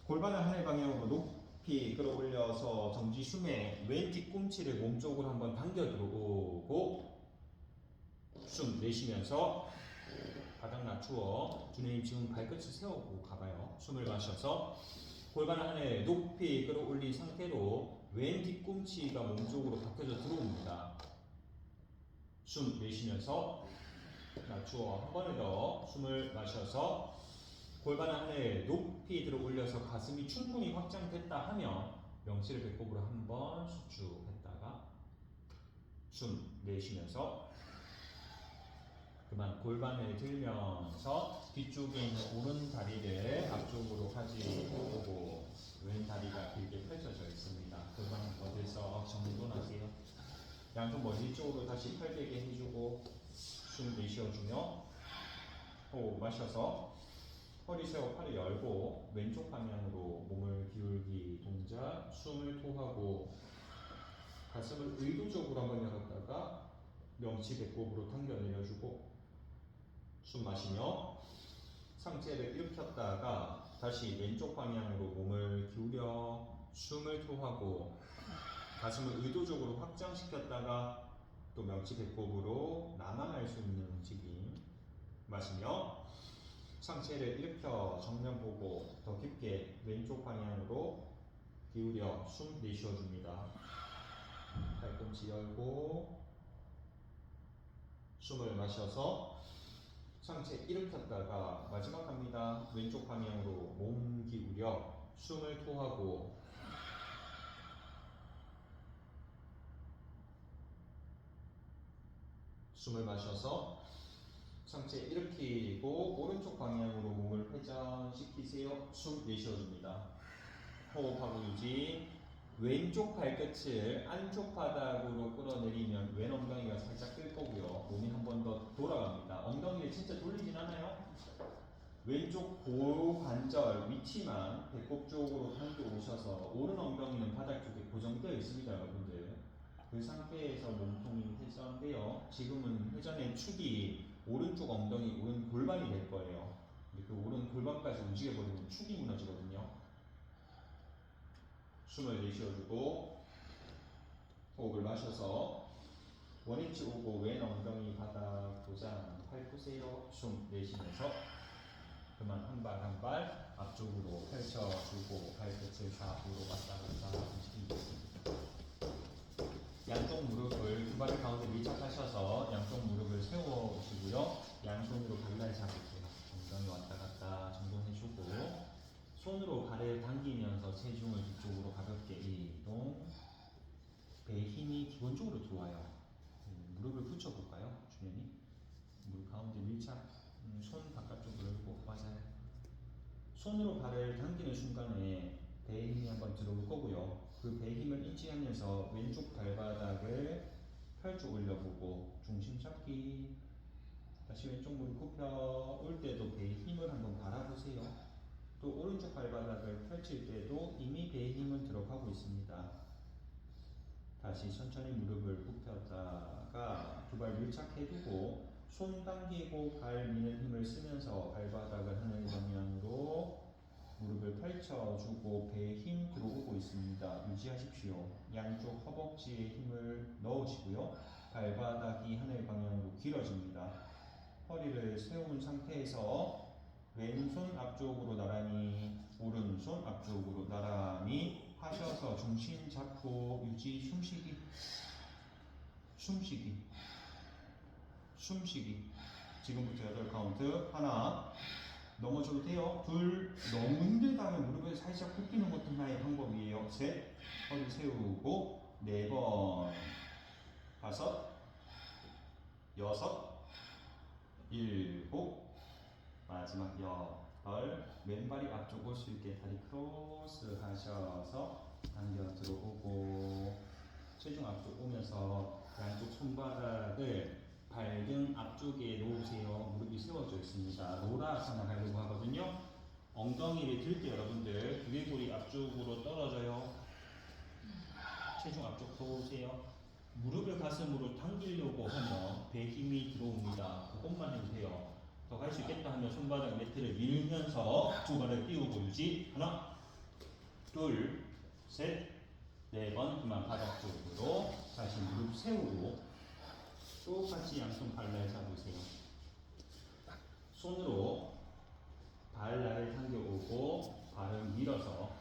골반을 하늘 방향으로 높이 끌어올려서 정지 숨에 왼 뒤꿈치를 몸쪽으로 한번 당겨 들어오고 숨 내쉬면서 바닥 낮추어 주님 지금 발끝을 세우고 가봐요. 숨을 마셔서 골반을 하늘 높이 끌어올린 상태로 왼 뒤꿈치가 몸쪽으로 바뀌어져 들어옵니다. 숨 내쉬면서 낮추어. 한 번에 더 숨을 마셔서 골반 하늘 높이 들어 올려서 가슴이 충분히 확장됐다 하면 명치를 배꼽으로 한 번 수축했다가 숨 내쉬면서 그만 골반을 들면서 뒤쪽에 있는 오른 다리를 앞쪽으로 가지고 오고 왼 다리가 길게 펼쳐져 있습니다. 골반 어디서 정돈하세요. 양쪽 머리 쪽으로 다시 펼대게 해주고 숨 내쉬어주며 호흡 마셔서 허리 세워 팔을 열고 왼쪽 방향으로 몸을 기울기 동작 숨을 토하고 가슴을 의도적으로 한번 열었다가 명치 배꼽으로 당겨 내려주고 숨 마시며 상체를 일으켰다가 다시 왼쪽 방향으로 몸을 기울여 숨을 토하고 가슴을 의도적으로 확장시켰다가 또 명치 배꼽으로 나만할 수 있는 움직임 마시며 상체를 일으켜 정면 보고 더 깊게 왼쪽 방향으로 기울여 숨 내쉬어줍니다. 팔꿈치 열고 숨을 마셔서 상체 일으켰다가 마지막 합니다. 왼쪽 방향으로 몸 기울여 숨을 토하고 숨을 마셔서 상체 일으키고 오른쪽 방향으로 몸을 회전시키세요. 숨 내쉬어줍니다. 호흡하고 유지. 왼쪽 발끝을 안쪽 바닥으로 끌어내리면 왼 엉덩이가 살짝 뜰 거고요. 몸이 한 번 더 돌아갑니다. 엉덩이를 진짜 돌리진 않아요. 왼쪽 고관절 위치만 배꼽 쪽으로 당겨 오셔서 오른 엉덩이는 바닥 쪽에 고정되어 있습니다, 여러분들. 그 상태에서 몸통이 회전돼요. 지금은 회전의 축이 오른쪽 엉덩이, 오른 골반이 될 거예요. 근데 그 오른 골반까지 움직여버리면 축이 무너지거든요. 숨을 내쉬어주고 호흡을 마셔서 원위치 오고 왼 엉덩이 바닥 도장 팔 푸세요. 숨 내쉬면서 그만 한 발 한 발 앞쪽으로 펼쳐주고 발끝을 좌우로 왔다 갔다 움직이겠습니다. 양쪽 무릎을 두 발을 가운데 밀착하셔서 양쪽 무릎을 세워주시고요. 양손으로 발날 잡으세요. 엉덩이 왔다 갔다 정돈해주고 손으로 발을 당기면서 체중을 뒤쪽으로 가볍게 이동. 배의 힘이 기본적으로 들어와요. 무릎을 붙여볼까요? 주연이 무릎 가운데 밀착. 손 바깥쪽으로 열고 맞아요. 손으로 발을 당기는 순간에 배의 힘이 한번 들어올 거고요. 그 배의 힘을 인지하면서 왼쪽 발바닥을 펼쳐 올려보고 중심 잡기. 다시 왼쪽 무릎 굽혀 올 때도 배의 힘을 한번 바라보세요. 또 오른쪽 발바닥을 펼칠 때도 이미 배의 힘은 들어가고 있습니다. 다시 천천히 무릎을 굽혔다가 두 발 밀착해두고 손 당기고 발 미는 힘을 쓰면서 발바닥을 하늘 방향으로 무릎을 펼쳐주고 배에 힘 들어오고 있습니다. 유지하십시오. 양쪽 허벅지에 힘을 넣으시고요. 발바닥이 하늘 방향으로 길어집니다. 허리를 세운 상태에서 왼손 앞쪽으로 나란히 오른손 앞쪽으로 나란히 하셔서 중심 잡고 유지 숨쉬기 숨쉬기 숨쉬기. 지금부터 8카운트. 하나 넘어져도 돼요. 둘 너무 힘들다면 무릎을 살짝 굽히는 것도 하나의 방법이에요. 셋 허리 세우고 4번 5 6 7 마지막 8 왼발이 앞쪽 올 수 있게 다리 크로스 하셔서 당겨 들어오고 체중 앞쪽 오면서 양쪽 손바닥을 발등 앞쪽에 놓으세요. 무릎이 세워져 있습니다. 로라아사나 하려고 하거든요. 엉덩이를 들 때 여러분들 두개골이 앞쪽으로 떨어져요. 체중 앞쪽 더 오세요. 무릎을 가슴으로 당기려고 하면 배 힘이 들어옵니다. 그것만 해도 돼요. 더 할 수 있겠다 하면 손바닥 매트를 밀면서 두 발을 띄우고 유지. 하나, 둘, 셋, 4번. 그만 바닥 쪽으로 다시 무릎 세우고 똑같이 양손 발날 잡으세요. 손으로 발날을 당겨오고 발을 밀어서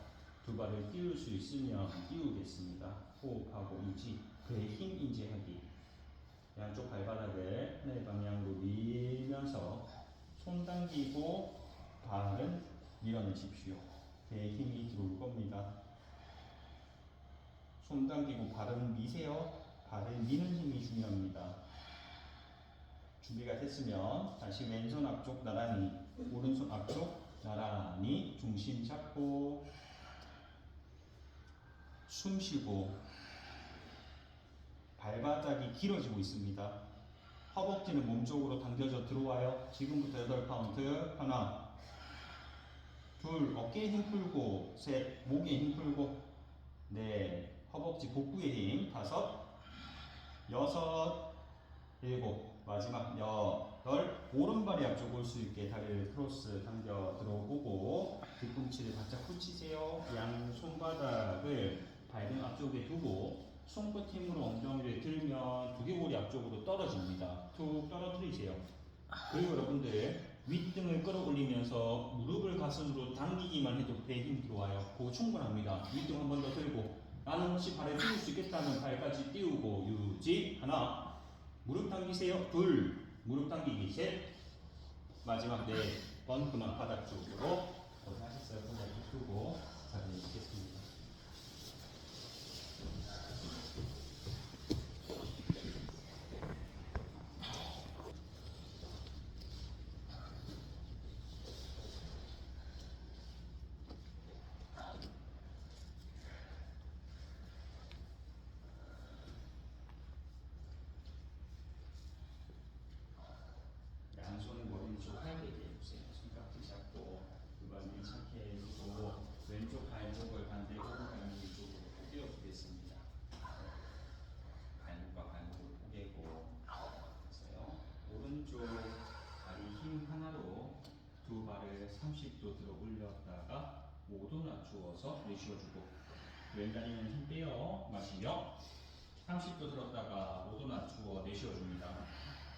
두 발을 띄울 수 있으면 띄우겠습니다. 호흡하고 유지. 배의 힘 인지하기. 양쪽 발바닥을 하늘 방향으로 밀면서 손 당기고 발은 밀어내십시오. 배에 힘이 들어올 겁니다. 손 당기고 발은 미세요. 발을 미는 힘이 중요합니다. 준비가 됐으면 다시 왼손 앞쪽 나란히, 오른손 앞쪽 나란히 중심 잡고 숨 쉬고 발바닥이 길어지고 있습니다. 허벅지는 몸쪽으로 당겨져 들어와요. 지금부터 8카운트. 하나, 둘, 어깨에 힘 풀고, 셋, 목에 힘 풀고, 넷, 허벅지 복부에 힘, 다섯, 여섯, 일곱, 마지막 여덟, 오른발이 앞쪽 올 수 있게 다리를 크로스 당겨 들어오고 뒤꿈치를 바짝 붙이세요. 양 손바닥을 발등 앞쪽에 두고 손끝 힘으로 엉덩이를 들면 두개골이 앞쪽으로 떨어집니다. 툭 떨어뜨리세요. 그리고 여러분들 윗등을 끌어올리면서 무릎을 가슴으로 당기기만 해도 배에 힘 들어와요. 그거 충분합니다. 윗등 한 번 더 들고 나는 혹시 발에 띄울 수 있겠다면 발까지 띄우고 유지. 하나, 무릎 당기세요. 둘, 무릎 당기기. 셋, 마지막 네 번 그만 바닥 쪽으로. 고생하셨어요. 손 이렇게 두고 자리에 있겠습니다. 양손을 머리 쪽 하게 해주세요. 손깍지 잡고 두발 밀착해 주고 왼쪽 발목을 반대 오른발 쪽으로 포개어 보겠습니다. 발목과 발목을 포개고 있어요. 오른쪽 다리 힘 하나로 두 발을 30도 들어 올렸다가 5도 낮추어서 내쉬어주고 왼다리는 힘 빼요. 마시며 30도 들었다가 5도 낮추어 내쉬어줍니다.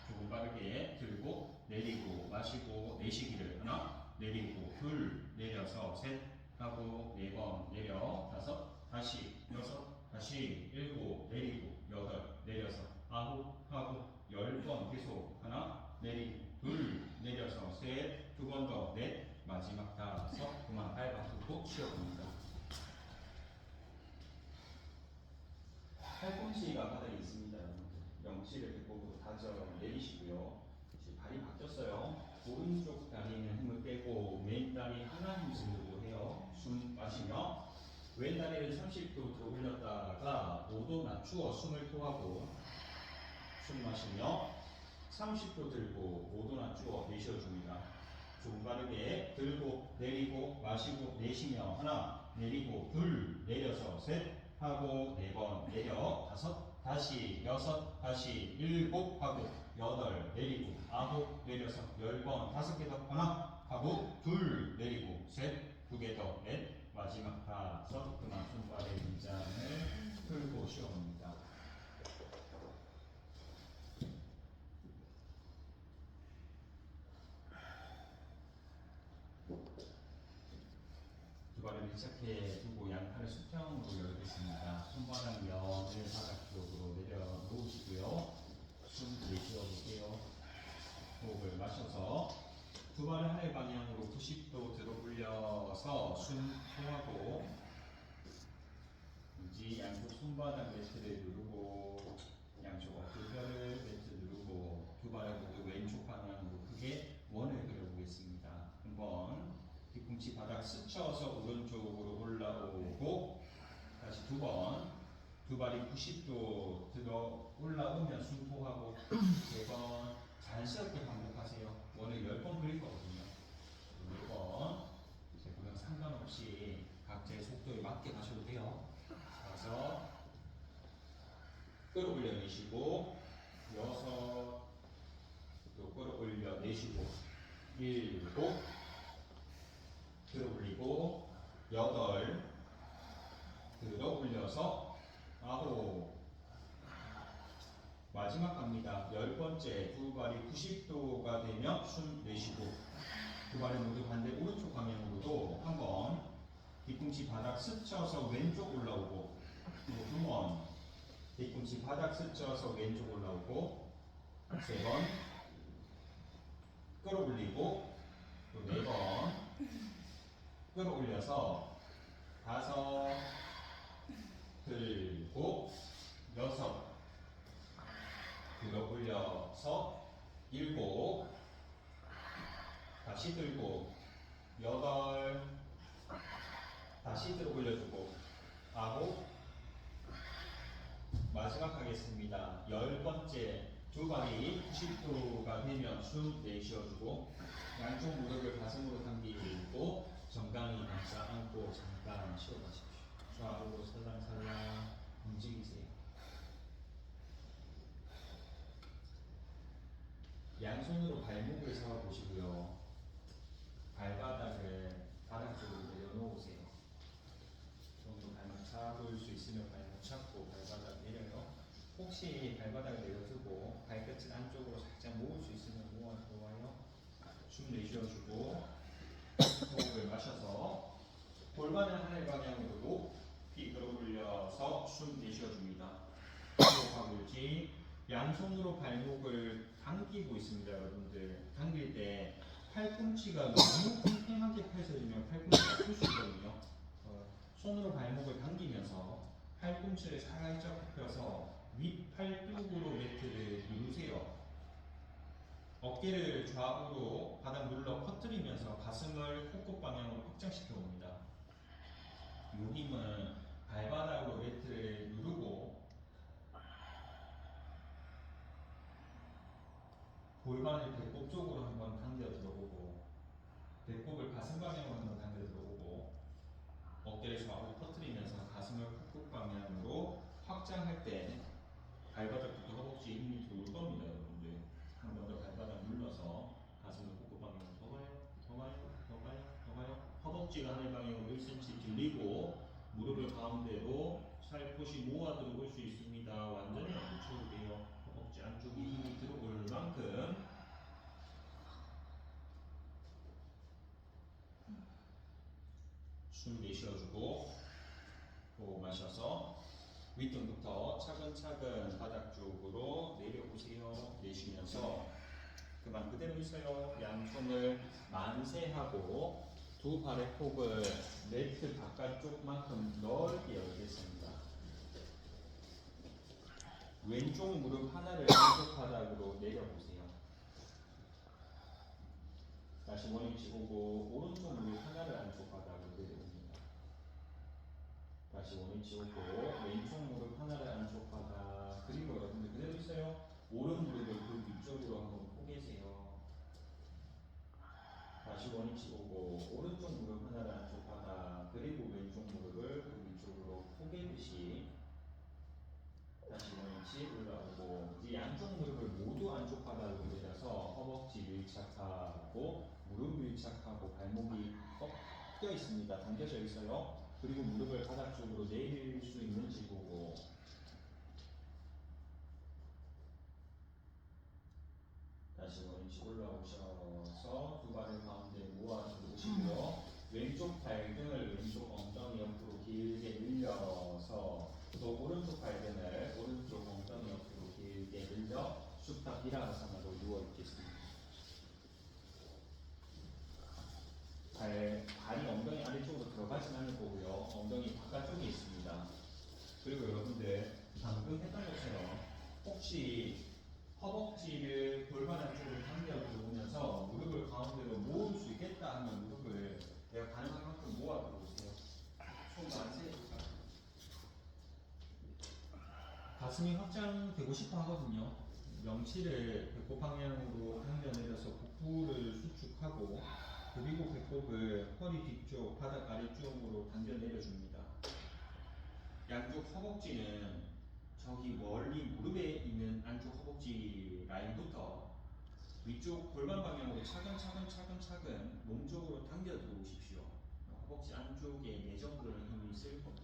조금 빠르게 들고 내리고 마시고 내쉬기를. 하나, 내리고 둘, 내려서 셋 하고 네 번 내려 다섯, 다시 여섯, 다시 일곱, 내리고 여덟, 내려서 아홉 하고 10번 계속. 하나, 내리고 둘, 내려서 셋, 두 번 더, 넷, 마지막 다섯. 그만 밟아두고 쉬어봅니다. 팔꿈치가 바닥에 있습니다. 명치를 배꼽으로 다져 내리시고요. 이제 발이 바뀌었어요. 오른쪽 다리는 힘을 빼고 왼 다리 하나 힘으로 해요. 숨 마시며 왼 다리를 30도 들어 올렸다가 5도 낮추어 숨을 토하고 숨 마시며 30도 들고 5도 낮추어 내쉬어줍니다. 조금 빠르게 들고 내리고 마시고 내쉬며 하나, 내리고 둘, 내려서 셋 하고 네 번 내려 다섯, 다시 여섯, 다시 일곱 하고 여덟, 내리고 아홉, 내려서 10번 다섯 개 더. 하나 하고 둘, 내리고 셋, 두 개 더, 넷, 마지막 다섯. 그만 손발의 긴장을 풀고 쉬어봅니다. 두 발을 밀착해 두고 양팔을 수평으로 열겠습니다. 손바닥 면을 바닥 쪽으로 내려놓으시고요. 숨 내쉬어 볼게요. 호흡을 마셔서 두 발을 하늘 방향으로 90도 들어 올려서 숨 토하고 이제 양쪽 손바닥 매트를 누르고 양쪽 어깨뼈를 매트 누르고 두 발을 모두 왼쪽 방향으로 크게 원을 그려보겠습니다. 한번 뒤꿈치 바닥 스쳐서 오른쪽으로 올라오고 다시 두 번, 두 발이 90도 들어 올라오면 숨통하고 네 번 자연스럽게 반복하세요. 원을 10번 그릴 거거든요. 10번 그냥 상관없이 각자의 속도에 맞게 가셔도 돼요. 그래서 끌어올려 내쉬고 여섯, 또 끌어올려 내쉬고 일곱, 들어 올리고 여덟, 들어 올려서 아홉, 마지막 갑니다. 10번째 두 발이 90도가 되면 숨 내쉬고 두 발이 모두 반대 오른쪽 방향으로도 한번 뒤꿈치 바닥 스쳐서 왼쪽 올라오고 두 번 뒤꿈치 바닥 스쳐서 왼쪽 올라오고 3번 끌어올리고 또 4번 끌어올려서 5 들고 6 끌어올려서 7 다시 들고 8 다시 들어 올려주고 9 마지막 하겠습니다. 10번째 두 발이 90도가 되면 숨 내쉬어주고 양쪽 무릎을 가슴으로 당기고 정강이 감싸 안고 잠깐 쉬어가십시오. 좌우로 살랑살랑 움직이세요. 양손으로 발목을 잡아보시고요. 발바닥을 바닥 쪽으로 내려놓으세요. 정도 발목 잡을 수 있으면 발목 잡고 발바닥 내려요. 혹시 발바닥을 내려두고 발끝을 안쪽으로 살짝 모을 수 있으면 모아 들어와요. 숨 내쉬어주고 호흡을 마셔서 골반을 하늘 방향으로 높이 끌어올려서 숨 내쉬어줍니다. 호흡하고 양손으로 발목을 당기고 있습니다. 여러분들 당길 때 팔꿈치가 너무 팽팽하게 펴져지면 팔꿈치가 풀 수 있거든요. 손으로 발목을 당기면서 팔꿈치를 살짝 펴서 윗팔뚝으로 매트를 누르세요. 어깨를 좌우로 바닥 눌러 퍼뜨리면서 가슴을 콧끝 방향으로 확장시켜 봅니다. 이 힘은 발바닥으로 매트를 누르고 골반을 배꼽 쪽으로 한번 당겨 들어오고 배꼽을 가슴 방향으로 한번 당겨 들어오고 어깨를 좌우로 퍼뜨리면서 가슴을 콧끝 방향으로 확장할 때 발바닥부터 허벅지에 힘이 들어올 겁니다. 여러분들 한 번 더 발바닥 눌러서 가슴을 콧끝 방향으로 더 가요, 더 가요, 더 가요, 더 가요. 허벅지가 하늘 방향으로 1cm 들리고 무릎을 가운데로 살포시 모아 들어올 수 있습니다. 완전히 안 붙여도 돼요. 허벅지 안쪽에 힘이 들어올 만큼 숨 내쉬어주고 호흡 마셔서 윗등부터 차근차근 바닥 쪽으로 내려오세요. 내쉬면서 그만 그대로 있어요. 양손을 만세하고 두 발의 폭을 매트 바깥쪽만큼 넓게 열겠습니다. 왼쪽 무릎 하나를 왼쪽 바닥으로 내려보세요. 다시 원위치 오고 오른쪽 무릎 하나를 안쪽 바닥으로 내려옵니다. 다시 원위치 오고 왼쪽 무릎 하나를 안쪽 바닥 그리고 여러분들 그대로 있어요. 오른 무릎을 그 위쪽으로 한번 포개세요. 다시 원위치 오고 오른쪽 무릎 하나를 안쪽 바닥 그리고 왼쪽 무릎을 그 위쪽으로 포개듯이 다시 원위치 올라오고 이제 양쪽 무릎을 모두 안쪽 바닥으로 내려서 허벅지 밀착하고 무릎 밀착하고 발목이 꺾여 있습니다. 당겨져 있어요. 그리고 무릎을 바닥 쪽으로 내릴 수 있는지 보고 다시 원위치 올라오셔서 두 발을 가운데 모아 들어오시고요. 왼쪽 발등을 왼쪽 엉덩이 옆으로 길게 늘려서 또 오른쪽 발등을 오른쪽 엉덩이 옆으로 길게 늘려 슈타 비라사나로 누워 있겠습니다. 발이 엉덩이 아래쪽으로 들어가진 않을 거고요. 엉덩이 바깥쪽에 있습니다. 그리고 여러분들 방금 했던 것처럼 혹시 허벅지를 골반 안쪽으로 당겨 들어오면서 무릎을 가운데로 모을 수 있겠다 하면 무릎을 내가 가능한 만큼 모아 들어오세요. 손 만세해볼까? 가슴이 확장되고 싶어 하거든요. 명치를 배꼽 방향으로 당겨내려서 복부를 수축하고 그리고 배꼽을 허리 뒤쪽, 바닥 아래쪽으로 당겨 내려줍니다. 양쪽 허벅지는 저기 멀리 무릎에 있는 안쪽 허벅지 라인부터 위쪽 골반 방향으로 차근차근 몸 쪽으로 당겨 들어오십시오. 허벅지 안쪽에 내전근에 힘이 있을 겁니다.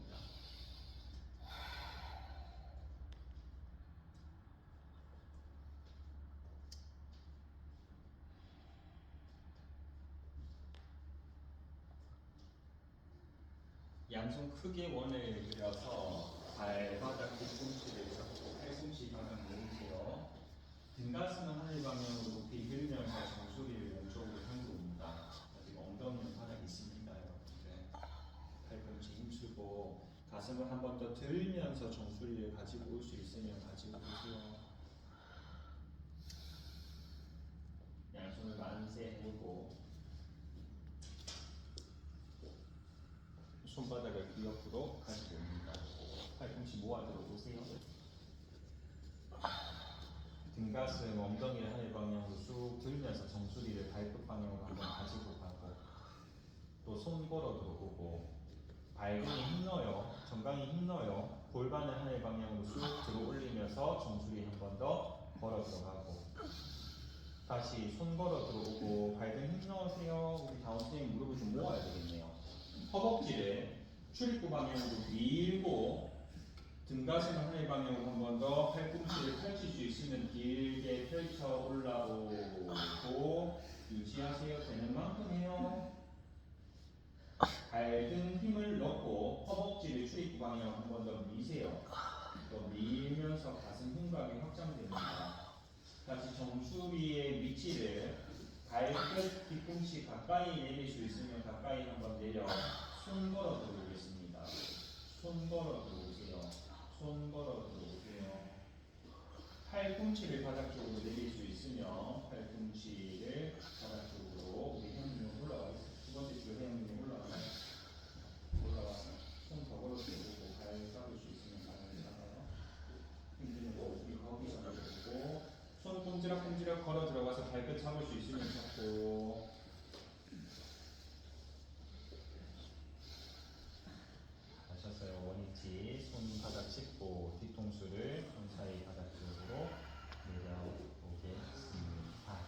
양손 크게 원을 그려서 발바닥 뒤꿈치를 잡고 팔꿈치 바닥 모으세요. 등 가슴은 가슴을 한 번 더 들면서 정수리를 가지고 올 수 있으면 가지고 오세요. 양손을 만세 해보고 손바닥을 귀 옆으로 가지고 옵니다. 팔꿈치 모아 들어오세요. 등가슴, 엉덩이를 하늘 방향으로 쑥 들면서 정수리를 발끝 방향으로 한번 가지고 가고 또 손 걸어 들어오고 발등에 힘 넣어요. 정강이 힘 넣어요. 골반을 하늘 방향으로 쑥 들어 올리면서 정수리 한 번 더 걸어 들어가고 다시 손 걸어 들어오고 발등 힘 넣으세요. 우리 다운 선생님 무릎을 좀 모아야 되겠네요. 허벅지를 출입구 방향으로 밀고 등가슴을 하늘 방향으로 한 번 더 팔꿈치를 펼칠 수 있으면 길게 펼쳐 올라오고 유지하세요. 되는 만큼 해요. 발등 힘을 넣고 허벅지를 출입구 방향으로 한 번 더 미세요. 또 밀면서 가슴 흉곽이 확장됩니다. 다시 정수리의 위치를 발끝 뒤꿈치 가까이 내릴 수 있으면 가까이 한번 내려 손 걸어 들어오겠습니다. 손 걸어 들어오세요. 손 걸어 들어오세요. 팔꿈치를 바닥 쪽으로 내릴 수 있으면 팔꿈치를 바닥 쪽으로 우리 형님 올라와서 두 번째 줄 형님 올라와서 손 더 걸어 들어오고 발 잡을 수 있으면 발을 잡아요. 힘들면 우리 거기서 들어오고 손 꼼지락꼼지락 걸어 들어가서 발끝 잡을 수 있으면 잡고 하셨어요. 원위치 손 바닥 짚고 뒤통수를 손 사이 바닥 쪽으로 내려오겠습니다.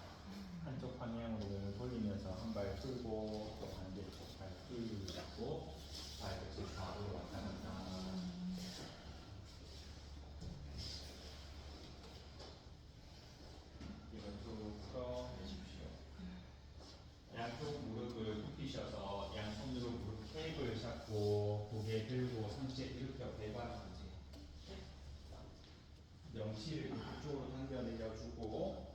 한쪽 방향으로 몸을 돌리면서 한 발 풀고 또 반대쪽 발 풀고 발끝이 좌우로 왔다 갔다 이걸 쭉 풀어내십시오. 양쪽 무릎을 굽히셔서 양손으로 무릎 케이블 잡고 고개 들고 상체 일으켜 배반하세요. 명치를 이쪽으로 당겨 내려주고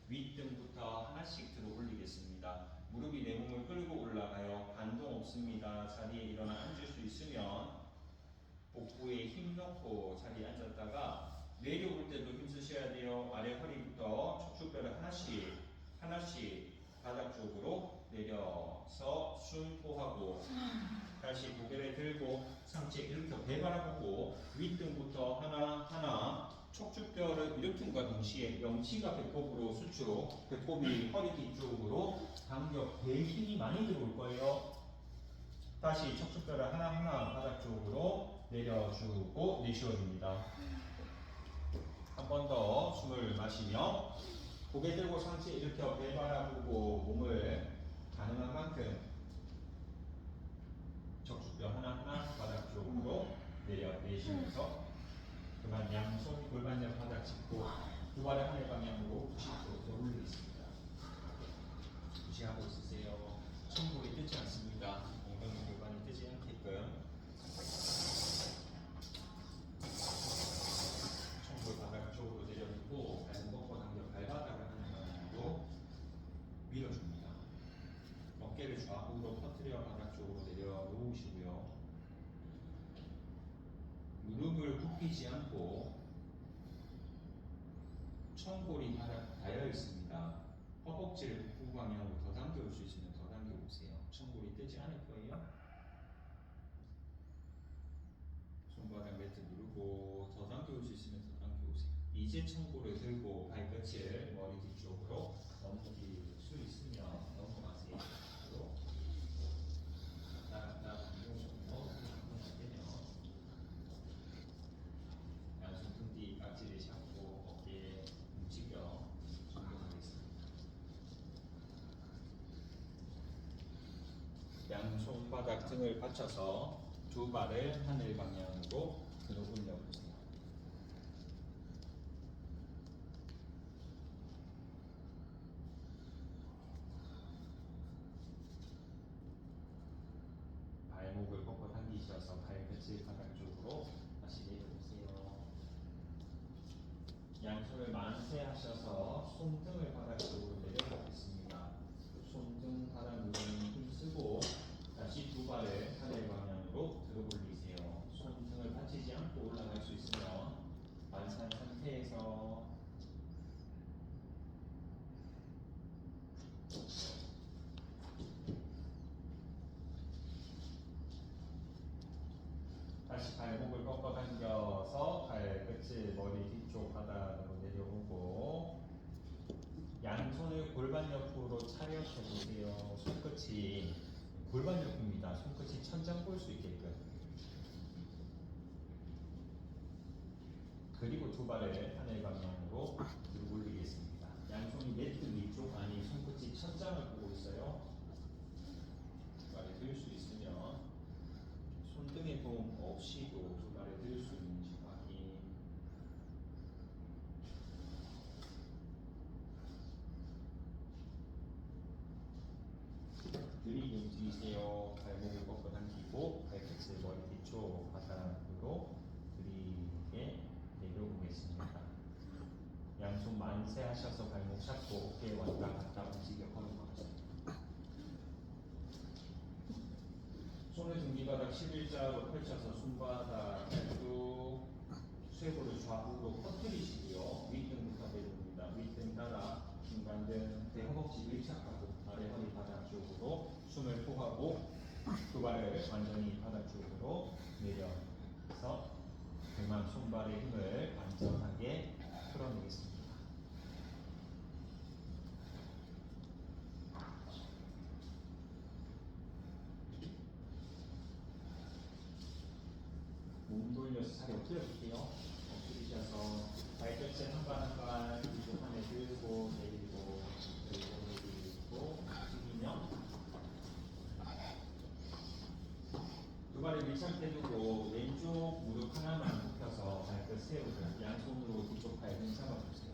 윗등부터 하나씩 들어 올리겠습니다. 무릎이 내 몸을 끌고 올라가요. 반동 없습니다. 자리에 일어나 앉을 수 있으면 복부에 힘 넣고 자리에 앉았다가 내려올 때도 힘 쓰셔야 돼요. 아래 허리부터 척추뼈를 하나씩 바닥 쪽으로 내려서 숨 토하고 다시 고개를 들고 상체 일으켜 배바라보고 윗등부터 하나하나 척추뼈를 일으킴과 동시에 명치가 배꼽으로 수축, 배꼽이 허리 뒤쪽으로 당겨 배에 힘이 많이 들어올 거예요. 다시 척추뼈를 하나하나 바닥 쪽으로 내려주고 내쉬어줍니다. 한 번 더 숨을 마시며 고개 들고 상체 일으켜 배 바라보고 몸을 가능한 만큼 척추뼈 하나하나 바닥 쪽으로 내쉬면서 그만 양손 골반 옆 바닥 짚고 두 발을 하늘 방향으로 90도 더 올리겠습니다. 무시하고 있으세요. 천국이 뜨지 않습니다. 엉덩이 골반이 뜨지 않게끔 천국 바닥 쪽으로 내려주고 발목 뻗고 당겨 발바닥을 하늘 방향으로 밀어줍니다. 어깨를 좌우로 퍼뜨려 바닥 쪽으로 내려놓으시고요. 무릎을 굽히지 않고 청골이 바닥 닿여 있습니다. 허벅지를 복부 방향으로 더 당겨올 수 있으면 더 당겨오세요. 청골이 뜨지 않을 거예요. 손바닥 매트 누르고 더 당겨올 수 있으면 더 당겨오세요. 이제 청골을 들고 발끝을 머리 뒤쪽으로 넘길 수 있으면 넘어가세요. 나갔다 반동으로 안되면 양손 등 뒤 깍지를 잡고 어깨 움직여 준비하겠습니다. 양손 바닥 등을 받쳐서 두 발을 하늘 방향으로 들어 올려보세요. 발목을 꺾어 당기셔서 발끝을 바닥 쪽으로 다시 내려오세요. 양손을 만세하셔서 손등을 바닥 쪽으로 내려보겠습니다. 손등 바닥 누르는 힘 쓰고 다시 두 발을 하늘 방향으로 들어 올리세요. 골반 옆으로 차렷해 보세요. 손끝이 골반 옆입니다. 손끝이 천장 볼 수 있게끔. 그리고 두 발을 하늘 방향으로 들어 올리겠습니다. 양손이 매트 위쪽 아니 손끝이 천장을 보고 있어요. 두 발을 들 수 있으면 손등의 도움 없이도 두 발을 들 수 있는지 확인. 느리게 움직이세요. 발목을 꺾어 당기고 발끝을 머리 뒤쪽 바닥으로 느리게 내려보겠습니다. 양손 만세 하셔서 발목 잡고 어깨 왔다 갔다 움직여 걸어가세요. 손을 등기바닥 11자로 펼쳐서 손바닥 쭉 쇄골을 좌우로 퍼뜨리시고요. 윗등부터 내려옵니다. 윗등 따라 중간등 대 허벅지 밀착하고 아래 허리 바닥 쪽으로 숨을 토하고 두 발을 완전히 바닥 쪽으로 내려서 그만 손발의 힘을 완전하게 풀어내겠습니다. 몸 돌려서 자리 엎드려볼게요. 엎드리셔서 발끝을 한 발 한 발 뒤쪽 안에 들고 내리고 숙이며 두 발을 밀착해 두고 왼쪽 무릎 하나만 굽혀서 발끝 세우고 양손으로 뒤쪽 발등 잡아주세요.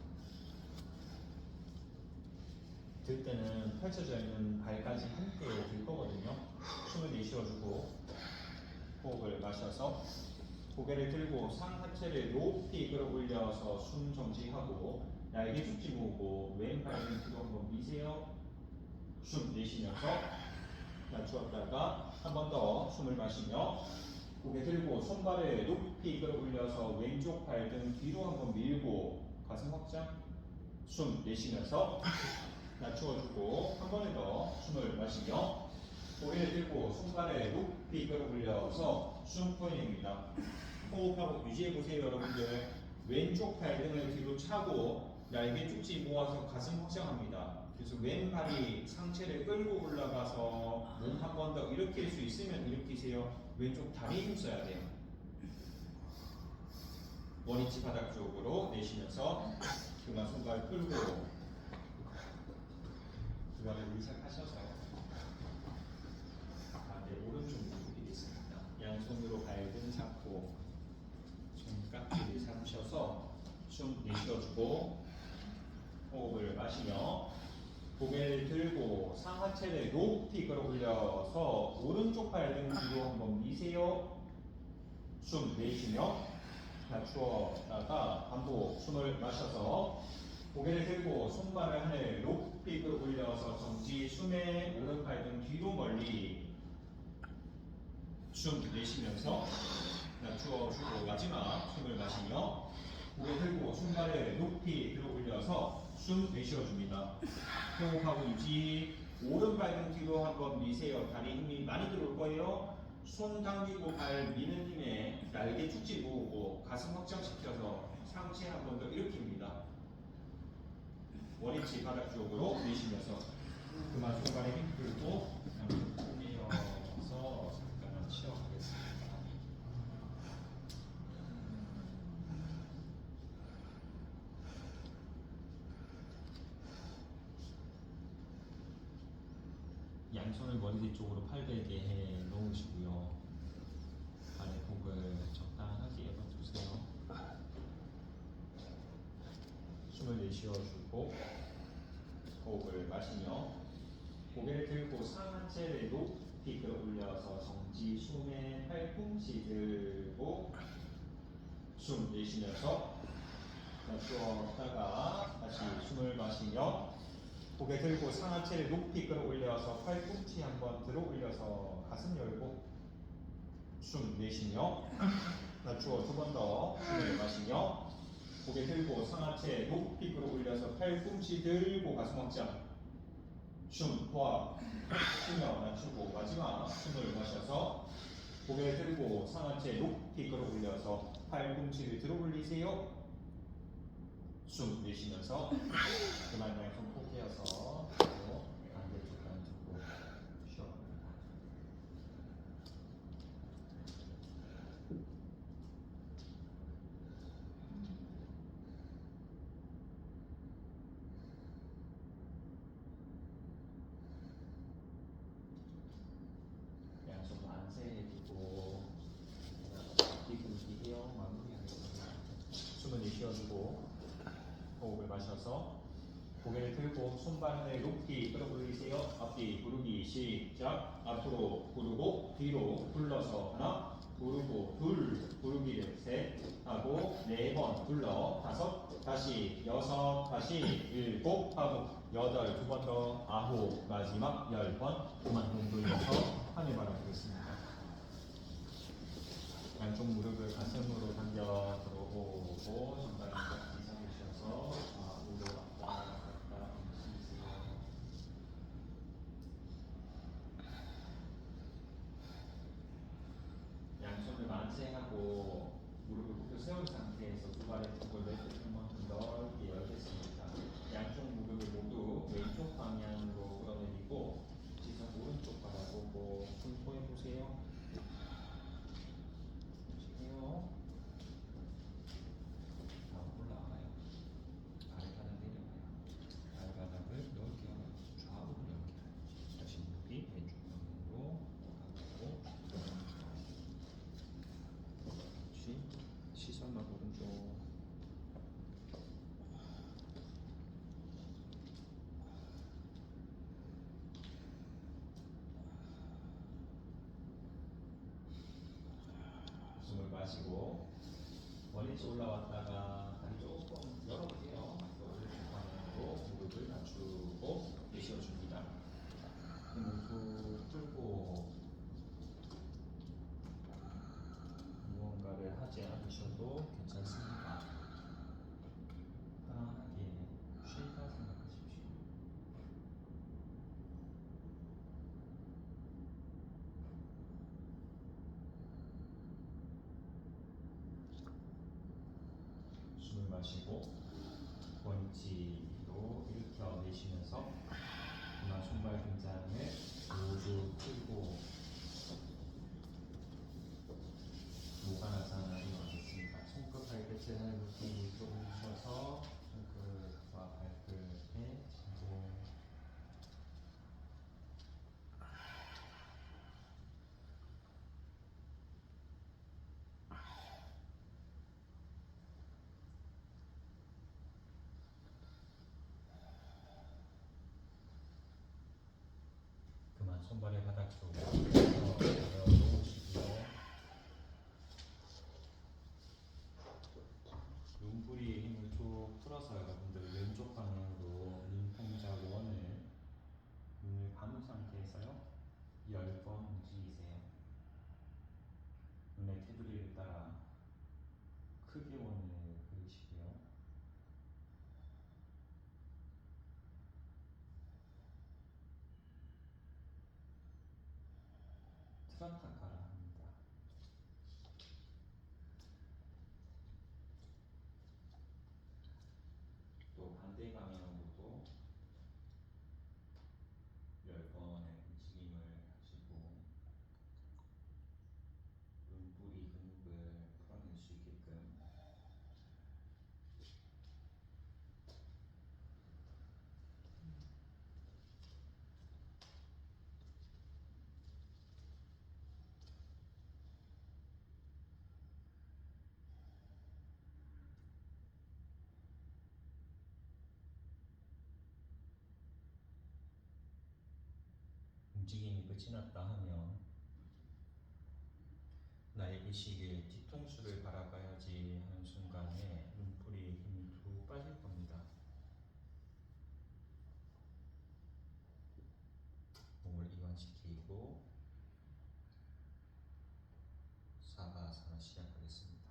들 때는 펼쳐져 있는 발까지 함께 들 거거든요. 숨을 내쉬어주고 호흡을 마셔서 고개를 들고 상하체를 높이 끌어올려서 숨 정지하고 날개 축지 모으고 왼발 뒤로 한번 미세요. 숨 내쉬면서 낮추었다가 한 번 더 숨을 마시며 고개 들고 손발을 높이 끌어올려서 왼쪽 발등 뒤로 한번 밀고 가슴 확장. 숨 내쉬면서 낮추어주고 한 번에 더 숨을 마시며 고개를 들고 손발을 높이 끌어올려서 숨 포인입니다. 호흡하고 유지해보세요 여러분들. 왼쪽 발등을 뒤로 차고 날개 쭉지 모아서 가슴 확장합니다. 그래서 왼발이 상체를 끌고 올라가서 몸 한 번 더 일으킬 수 있으면 일으키세요. 왼쪽 다리 힘써야 돼요. 원위치 바닥 쪽으로 내쉬면서 그만 손발 끌고 두 발을 밀착하셔서 반대 오른쪽 무릎이겠습니다. 양손으로 발등 잡고 손깍지를 잡으셔서 숨 내쉬어주고 호흡을 마시며 고개를 들고 상하체를 높이 끌어올려서 오른쪽 발등 뒤로 한번 미세요. 숨 내쉬며 낮추었다가 반복 숨을 마셔서 고개를 들고 손발을 하늘 높이 끌어올려서 정지 숨에 오른 발등 뒤로 멀리 숨 내쉬면서 낮추어주고 마지막 숨을 마시며 고개 들고 손발을 높이 들어 올려서 숨 내쉬어줍니다. 호흡하고 유지. 오른 발등 뒤로 한번 미세요. 다리 힘이 많이 들어올 거예요. 손 당기고 발 미는 힘에 날개 축지 모으고 가슴 확장시켜서 상체 한 번 더 일으킵니다. 원위치 바닥 쪽으로 내쉬면서 그만 손발에 힘 풀고 양쪽 꾸미어서 잠깐 쉬어가겠습니다. 양손을 머리 뒤쪽으로 팔베개 해 놓으시고요. 아랫목을 적당하게 열어주세요. 숨을 내쉬어주고 호흡을 마시며 고개를 들고 상하체를 높이 끌어올려서 정지 숨에 팔꿈치 들고 숨 내쉬면서 낮추었다가 다시 숨을 마시며 고개 들고 상하체를 높이 끌어올려서 팔꿈치 한번 들어 올려서 가슴 열고 숨 내쉬며 낮추어 두 번 더 숨을 마시며 고개 들고 상하체 높이 끌어올려서 팔꿈치 들고 가슴 확장 숨 호흡 쉬며 낮추고 마지막 숨을 마셔서 고개 들고 상하체 높이 끌어올려서 팔꿈치를 들어 올리세요. 숨 내쉬면서 그만 양손 포개어서 그리고 반대쪽 안쪽으로 쉬어갑니다. 양손 만세해주고 뒤꿈치에요 마무리하겠습니다. 숨을 내쉬어주고 호흡을 마셔서 고개를 들고 손발을 높이 끌어올리세요. 앞뒤 구르기 시작. 앞으로 구르고 뒤로 굴러서 하나 구르고 둘 구르기를 셋 하고 4번 굴러 5 다시 6 다시 7 하고 8 두 번 더 9 마지막 10번 그만 눈 돌려서 하늘 바라보겠습니다. 양쪽 무릎을 가슴으로 당겨 들어오고 손발 같이 잡으셔서 좌우로 왔다 갔다 움직이세요. 양손을 만세하고 무릎을 굽혀 세운 상태에서 두 발의 턱을 왼쪽만큼 넓게 열겠습니다. 양쪽 무릎을 모두 왼쪽 방향으로 끌어내리고 시선 오른쪽 바라보고 숨 해보세요. 보세요. 다음 올라와요. 발바닥 내려와요. 발바닥을 넓게 하고 좌우로 넓게 다시 무릎이 왼쪽 방향으로 가고 그렇지. 시선만 오른쪽. 숨을 마시고 원위치 올라왔다가 다리 조금 열어보세요. 오른쪽 방향으로 무릎을 낮추고 내쉬어줍니다. 힘을 툭 풀고 무언가를 하지 않으셔도 괜찮습니다. 편안하게 쉴까 생각하십시오. 숨을 마시고 원위치로 일으켜 내쉬면서 그만 손발 등장을 모두 풀고 무관하사나 일어나겠습니다. 손끝 발끝을 하늘 높이 위로 올리셔서 손끝과 발끝에 진동 그만 손발의 바닥 쪽으로 놓으시고요. 눈부리에 힘을 툭 풀어서 여러분들 왼쪽 방향으로 눈동자 원을 눈을 감은 상태에서요 10번 움직이세요. 눈의 테두리를 따라 크게 원을 그리시고요. 트라타카라 합니다. 또 반대 방향으로도 10번의 움직임을 하시고 눈부리 근육을 풀어낼 수 있게끔 움직임이 끝이 났다 하면 나의 의식의 뒤통수를 바라봐야지 하는 순간에 눈풀이에 힘이 툭 빠질 겁니다. 몸을 이완시키고 사바아사나 시작하겠습니다.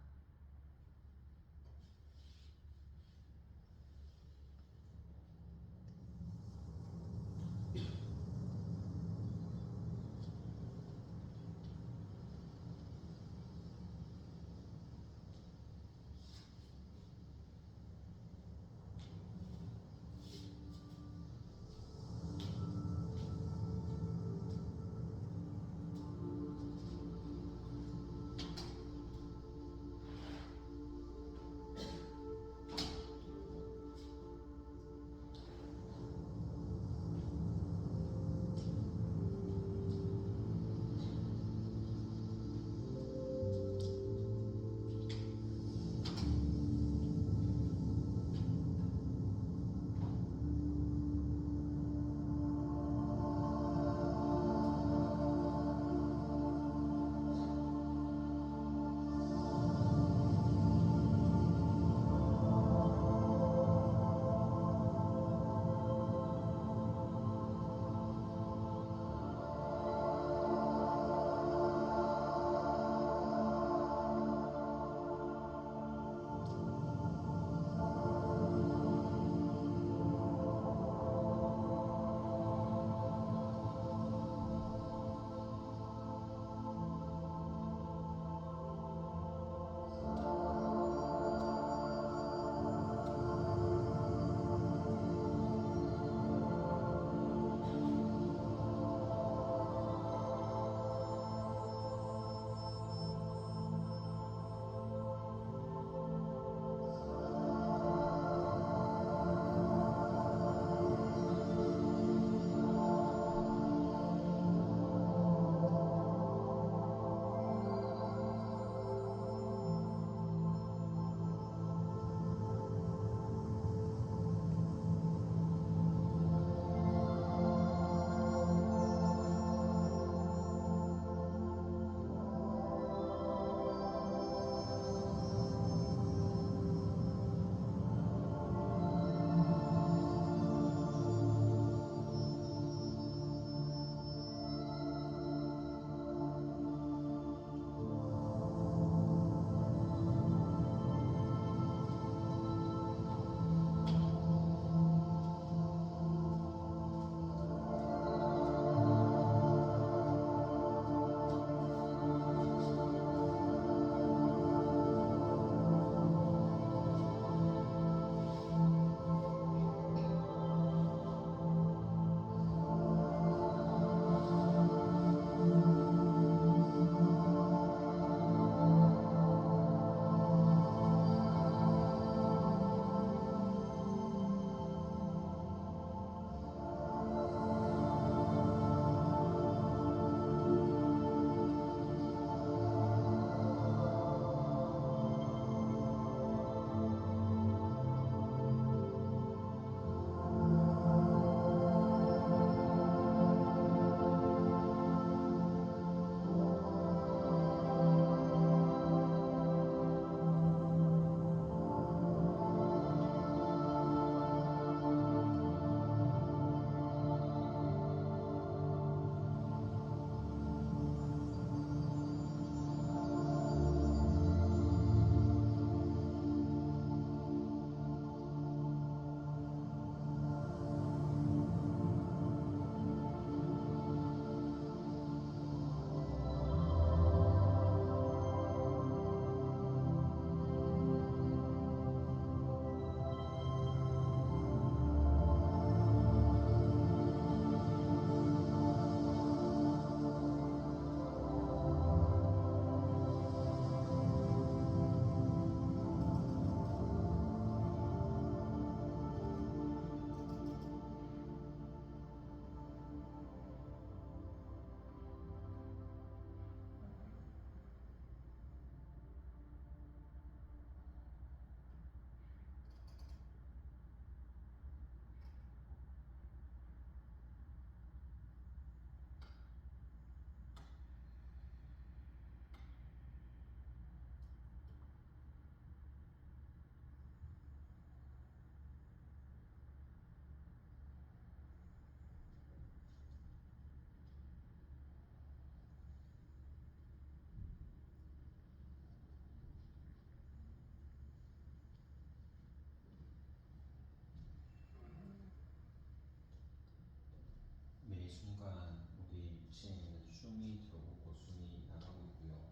매 순간 우리 체에는 숨이 들어오고 숨이 나가고 있고요.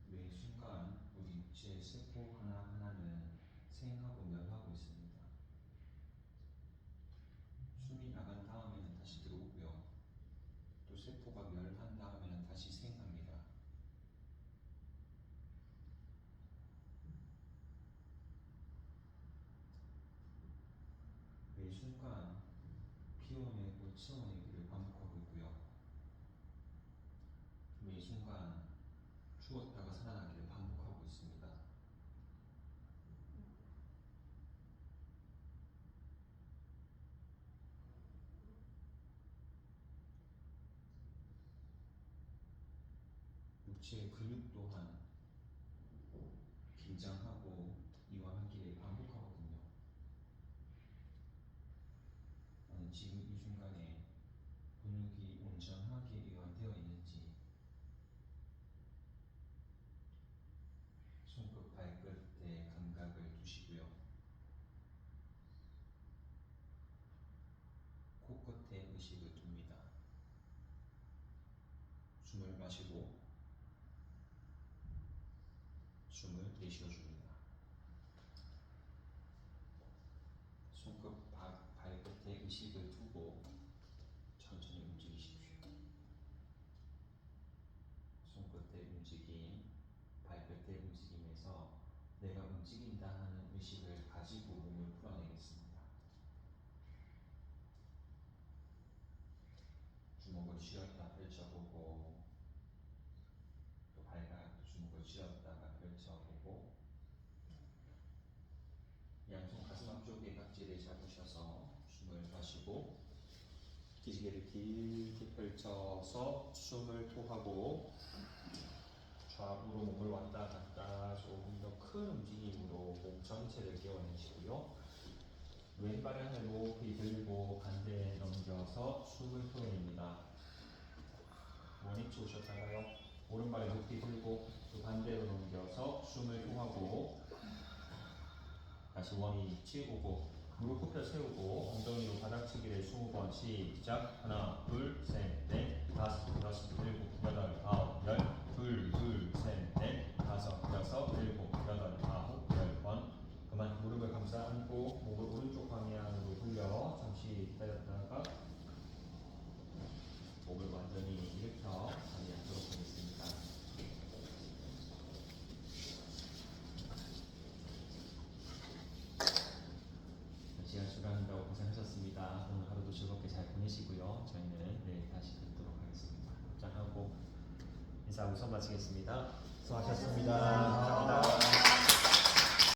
매 순간 우리 육체의 세포 하나하나는 생하고 멸하고 있습니다. 숨이 나간 다음에는 다시 들어오고요. 또 세포가 멸한 다음에는 다시 생합니다. 매 순간 피워내고 채워내기를 반복하고 있고요. 매 순간 죽었다가 살아나기를 반복하고 있습니다. 육체의 근육 또한 긴장하고 이와 함께 반복하거든요. 나는 지금 이 순간에 근육이 온전하게 이완되어 있는지, 손끝 발끝의 감각을 두시고요. 코끝에 의식을 둡니다. 숨을 마시고 숨을 내쉬어줍니다. 손끝 발끝에 의식을 두고 천천히 움직이십시오. 손끝의 움직임, 발끝의 움직임에서 내가 움직인다 하는 의식을 가지고 몸을 풀어내겠습니다. 주먹을 쥐었다 펼쳐보고, 또 발가락도 주먹을 쥐었다가 펼쳐보고, 양손 가슴 앞쪽에 각지를 잡으셔서 숨을 마시고 기지개를 길게 펼쳐서 숨을 토하고, 좌우로 몸을 왔다 갔다 조금 더 큰 움직임으로 몸 전체를 깨워내시고요. 왼발을 하늘 높이 들고 반대에 넘겨서 숨을 토해냅니다. 원위치 오셨다가요. 오른발을 높이 들고 또 반대로 넘겨서 숨을 토하고, 다시 원위치 오고 무릎 굽혀 세우고 엉덩이로 바닥치기를 20번 시작. 하나, 둘, 셋, 넷, 다섯, 여섯, 일곱, 여덟, 아홉, 열. 둘, 둘, 셋, 넷, 다섯, 여섯, 일곱, 여덟, 아홉, 10번. 그만 무릎을 감싸 안고 목을 오른쪽 방향으로 돌려 잠시 기다렸다가 목을 완전히 일으켜 자리에 앉도록 하겠습니다. 시간 수고한다고 고생하셨습니다. 오늘 하루도 즐겁게 잘 보내시고요. 저희는 내일 다시 뵙도록 하겠습니다. 답장하고 인사하고 수업 마치겠습니다. 수고하셨습니다. 감사합니다.